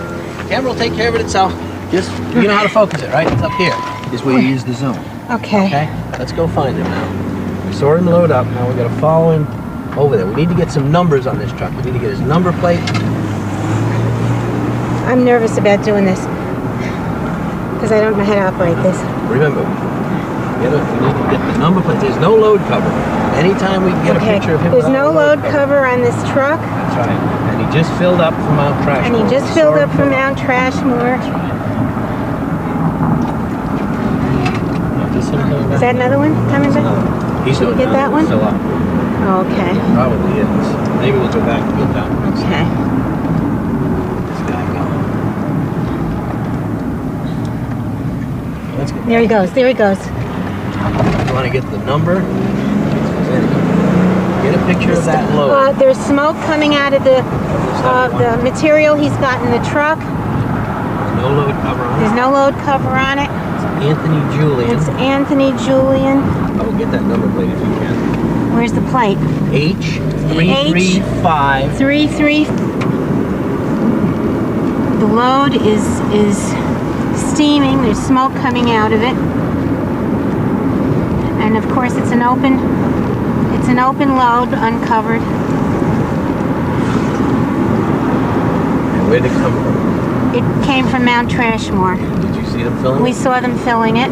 Camera will take care of it itself. Just, you know how to focus it, right? It's up here. Is where you use the zoom. Okay. Okay? Let's go find him now. We saw him load up. Now we're going to follow him over there. We need to get some numbers on this truck. We need to get his number plate. I'm nervous about doing this because I don't know how to operate this. Remember, we need to get the number plate. There's no load cover. Anytime we can get a picture of him. There's without no a load cover on this truck, That's right. And he just filled up from Mount Trashmore. and he just We filled saw up him from fill Mount Trashmore. Is Is that another one coming back? He's Did we doing get that one? Fill up. Okay. Probably is. Maybe we'll go back and get that one. Okay. This guy go. Let's get There he goes. There he goes. You want to get the number? Get a picture of that load. There's smoke coming out of the material he's got in the truck. No load cover on There's it. no load cover on it. Anthony Julian. It's Anthony Julian. Oh, get that number plate if you can. Where's the plate? H335. 33. The load is steaming. There's smoke coming out of it, and of course it's an open load, uncovered. And where'd it come from? It came from Mount Trashmore. Did you see them filling We it? saw them filling it.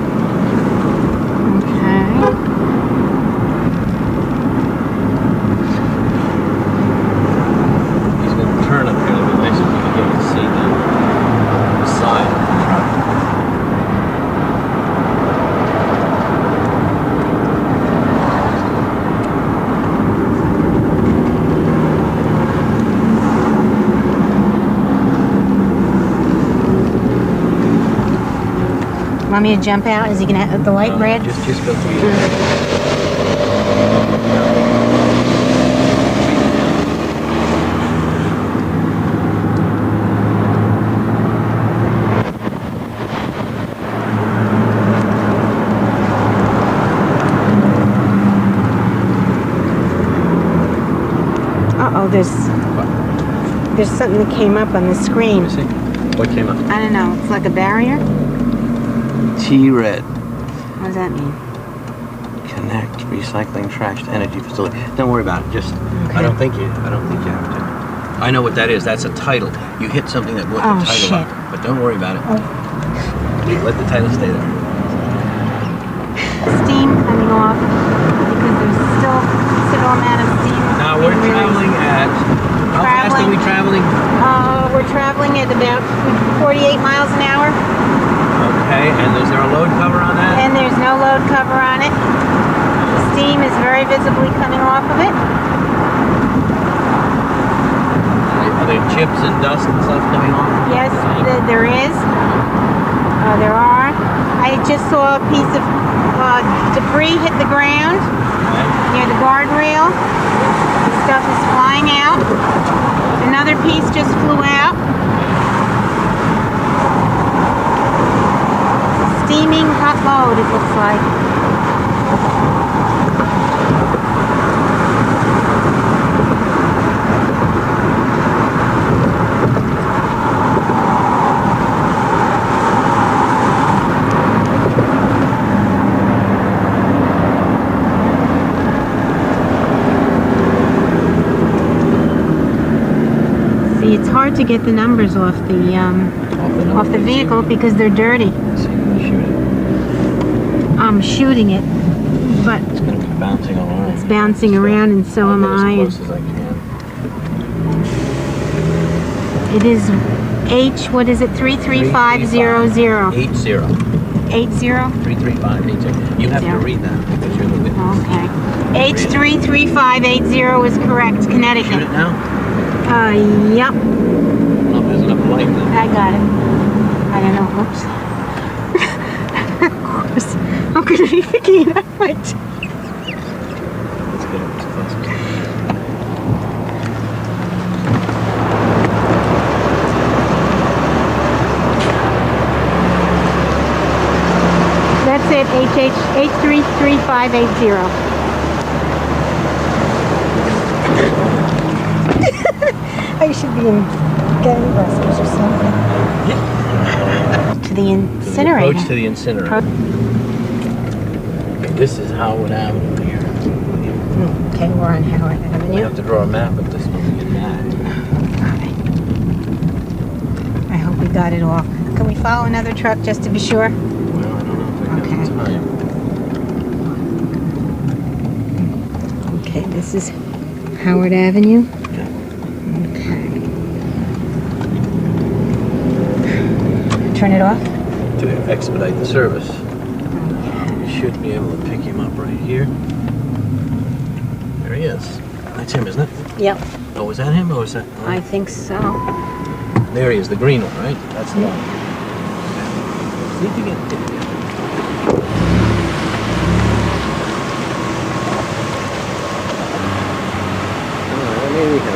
Okay. He's going to turn up here. It'd be nice if we could get to see the side of the truck. Want me to jump out? Is he gonna have the light red? Just go through. Uh-oh, there's something that came up on the screen. Let me see. What came up? I don't know. It's like a barrier? T-Red. What does that mean? Connect recycling trash to energy facility. Don't worry about it. Just Okay. I don't think you have to. I know what that is. That's a title. You hit something that brought Oh, the title shit. up. But don't worry about it. Oh. Let the title stay there. Steam coming off because there's still a considerable amount of steam. Now we're being released. traveling at how fast are we traveling? We're traveling at about 48 miles an hour, Okay, and is there a load cover on that? and there's no load cover on it. The steam is very visibly coming off of it. Are there chips and dust and stuff coming off? Yes, there is. There are. I I just saw a piece of debris hit the ground near the guardrail. The stuff is flying out. Another piece just flew out. Steaming hot load, it looks like. See, it's hard to get the numbers off the vehicle because they're dirty. I'm shooting it, but It's going to be bouncing around. it's bouncing around, and so am I. As close as I can. It is H, what is it, 33500? 80. 80? 33580. You have to Zero. read that because you're the witness. Okay. H33580 is correct, Shoot Connecticut. it now? Yep, No, there's enough light there. I got it. I don't know, oops. Of course, I'm going to be picking it up right. Let's get it as close as we can. That's it, H33580. I should be in gangbusters or something. To the incinerator. Approach to the incinerator. Okay, this is Howard Avenue here. Okay, we're on Howard We Avenue. have to draw a map of this when we get back. I hope we got it all. Can we follow another truck just to be sure? Well, I don't know if I got time. Okay, this is Howard Avenue. Yeah. Okay. Turn it off? To expedite the service. We should be able to pick him up right here. There he is. That's him, isn't it? Yep, Oh, is that him or is that? I think so. There he is, the green one, right? That's the one. See if you can.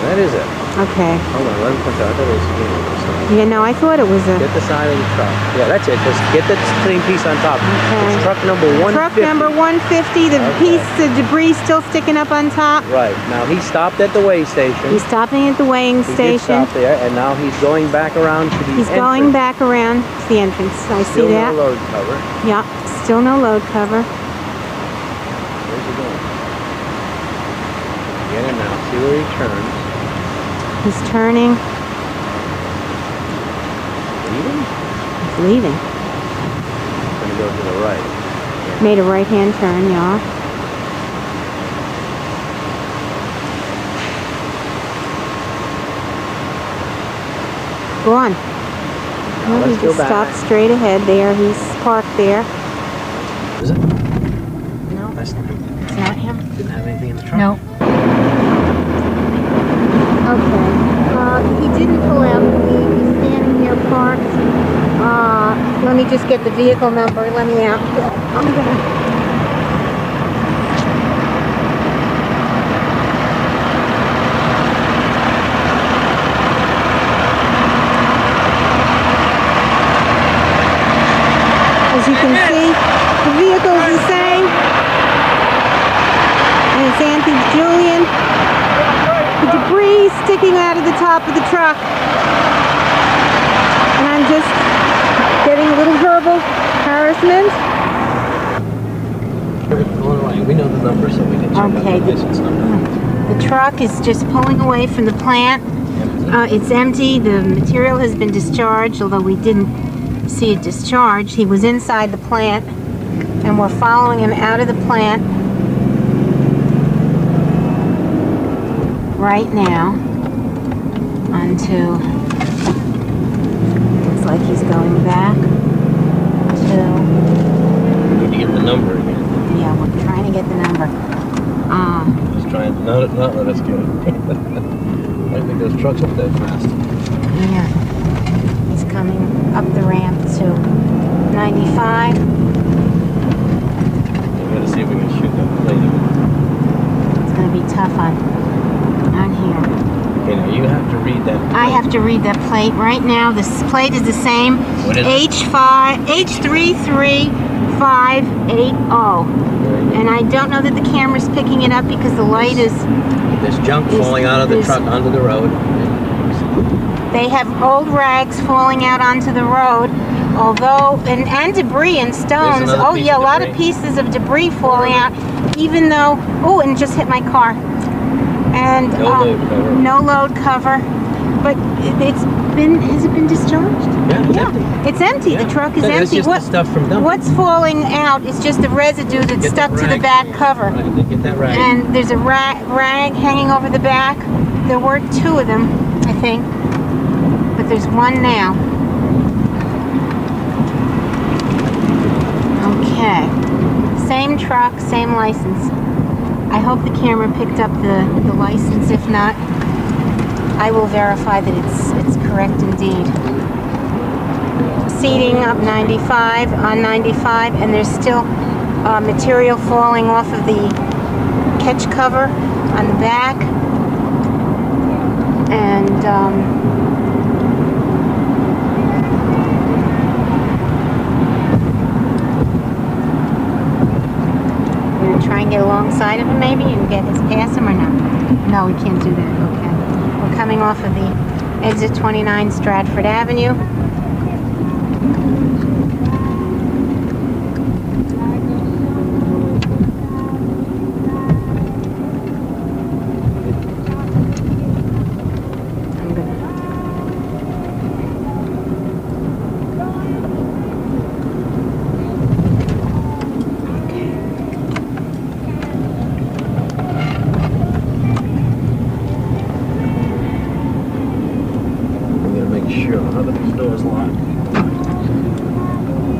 That is it. Okay. Hold on, let me punch out. I thought it was the green one. Yeah, no, I thought it was a Get the side of the truck. Yeah, that's it. Just get that clean piece on top. Okay. It's truck number 150. truck number 150. The Okay. piece of debris still sticking up on top. Right. Now he stopped at the weigh station. He's stopping at the weighing He did station. stop there, and now he's going back around to the He's going entrance. back around to the entrance. I see Still that. no load cover. Yeah, still no load cover. Where's he going? Get him now. See where he turns. He's turning. Leaving? He's leaving. He's gonna go to the right. Made a right-hand turn, yeah. Go on. Now Well, he let's go just back. stopped straight ahead there. He's parked there. Is it? No, That's not him. it's not him. Didn't have anything in the truck? No. Okay. He didn't pull out the lead. He's standing here parked. Let me just get the vehicle number. Let me out. I'm gonna. As you can see, the vehicle's the same. And it's Anthony Julian. The debris sticking out of the top of the truck. And I'm just getting a little verbal harassment. Pulling away. We know the number, so we can check Okay, out the license number. The truck is just pulling away from the plant. Empty. It's empty. The material has been discharged, although we didn't see it discharged. He was inside the plant, and we're following him out of the plant right now onto, looks like he's going back to, We need to get the number again. yeah, we're trying to get the number. Just trying to not let us get it. I think those trucks up that fast. Yeah, he's coming up the ramp to 95. to see if we can shoot that plate of It's going to be tough on here. it. Okay, now you have to read that plate. I have to read that plate right now. This plate is the same. What is it? H33580. And I don't know that the camera's picking it up because the light is... There's junk falling out of the truck onto the road. They have old rags falling out onto the road, although, and debris and stones. another Oh piece yeah, of a lot of debris. pieces of debris falling out, even though, oh, and it just hit my car. And No load cover. no load cover. But has it been discharged? Yeah, it's empty. It's empty, Yeah. the truck is So that's empty. just the stuff from dumping. What's falling out is just the residue that's Get stuck that to the rag. back cover. Right, get that rag. And there's a rag hanging over the back. There were two of them, I think. But there's one now. Okay. Same truck, same license. I hope the camera picked up the license. If not, I will verify that it's correct indeed. Seating up 95, on 95, and there's still material falling off of the catch cover on the back. And we're gonna try and get alongside of him maybe and get his past him or not? No, we can't do that. Okay. We're coming off of the exit 29 Stratford Avenue.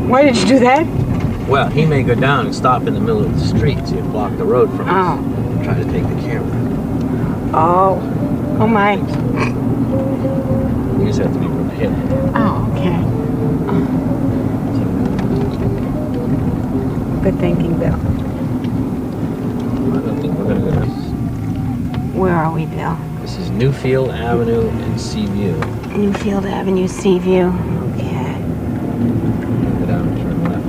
Why did you do that? Well, he may go down and stop in the middle of the street, so you block the road from us. Try to take the camera. Oh. Oh my. You just have to be prepared. Oh, okay. Good thinking, Bill. I don't think we're going to go to Where are we, Bill? This is Newfield Avenue and Seaview. Newfield Avenue, Seaview. Okay. Go down and turn left.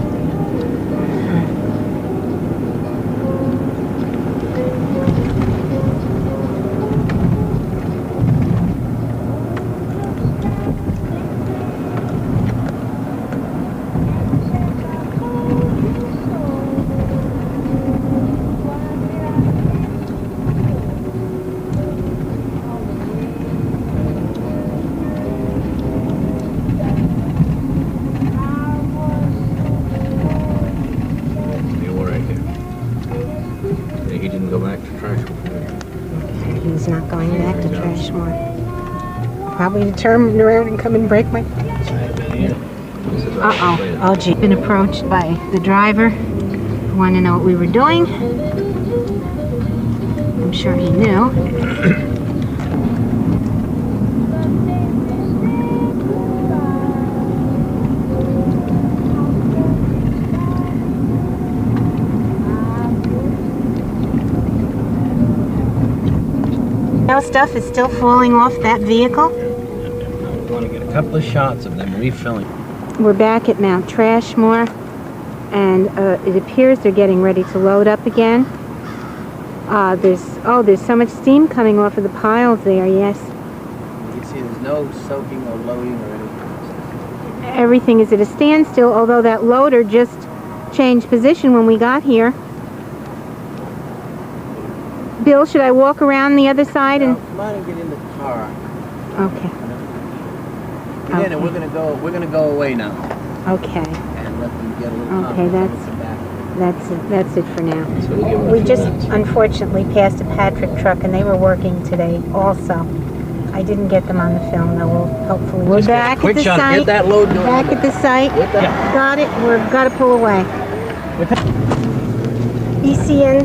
He didn't go back to Trashmore. He's not going back to Trashmore. Probably to turn around and come and break my... Uh-oh. Oh, gee. Been approached by the driver. Wanted to know what we were doing. I'm sure he knew. Now stuff is still falling off that vehicle. We want to get a couple of shots of them refilling. We're back at Mount Trashmore, and it appears they're getting ready to load up again. There's so much steam coming off of the piles there. Yes. You can see there's no soaking or loading or anything. Everything is at a standstill, although that loader just changed position when we got here. Bill, should I walk around the other side and... Come on and get in the car. Okay. Get in and we're gonna go away now. Okay. And let them get a little Okay, that's it for now. So we'll give them a We few just minutes. unfortunately passed a Patrick truck, and they were working today also. I didn't get them on the film, though. We'll hopefully. We're Just get a back at quick the shot. site. Get that load going. Back at the site. Get that. Got it. We've got to pull away. ECN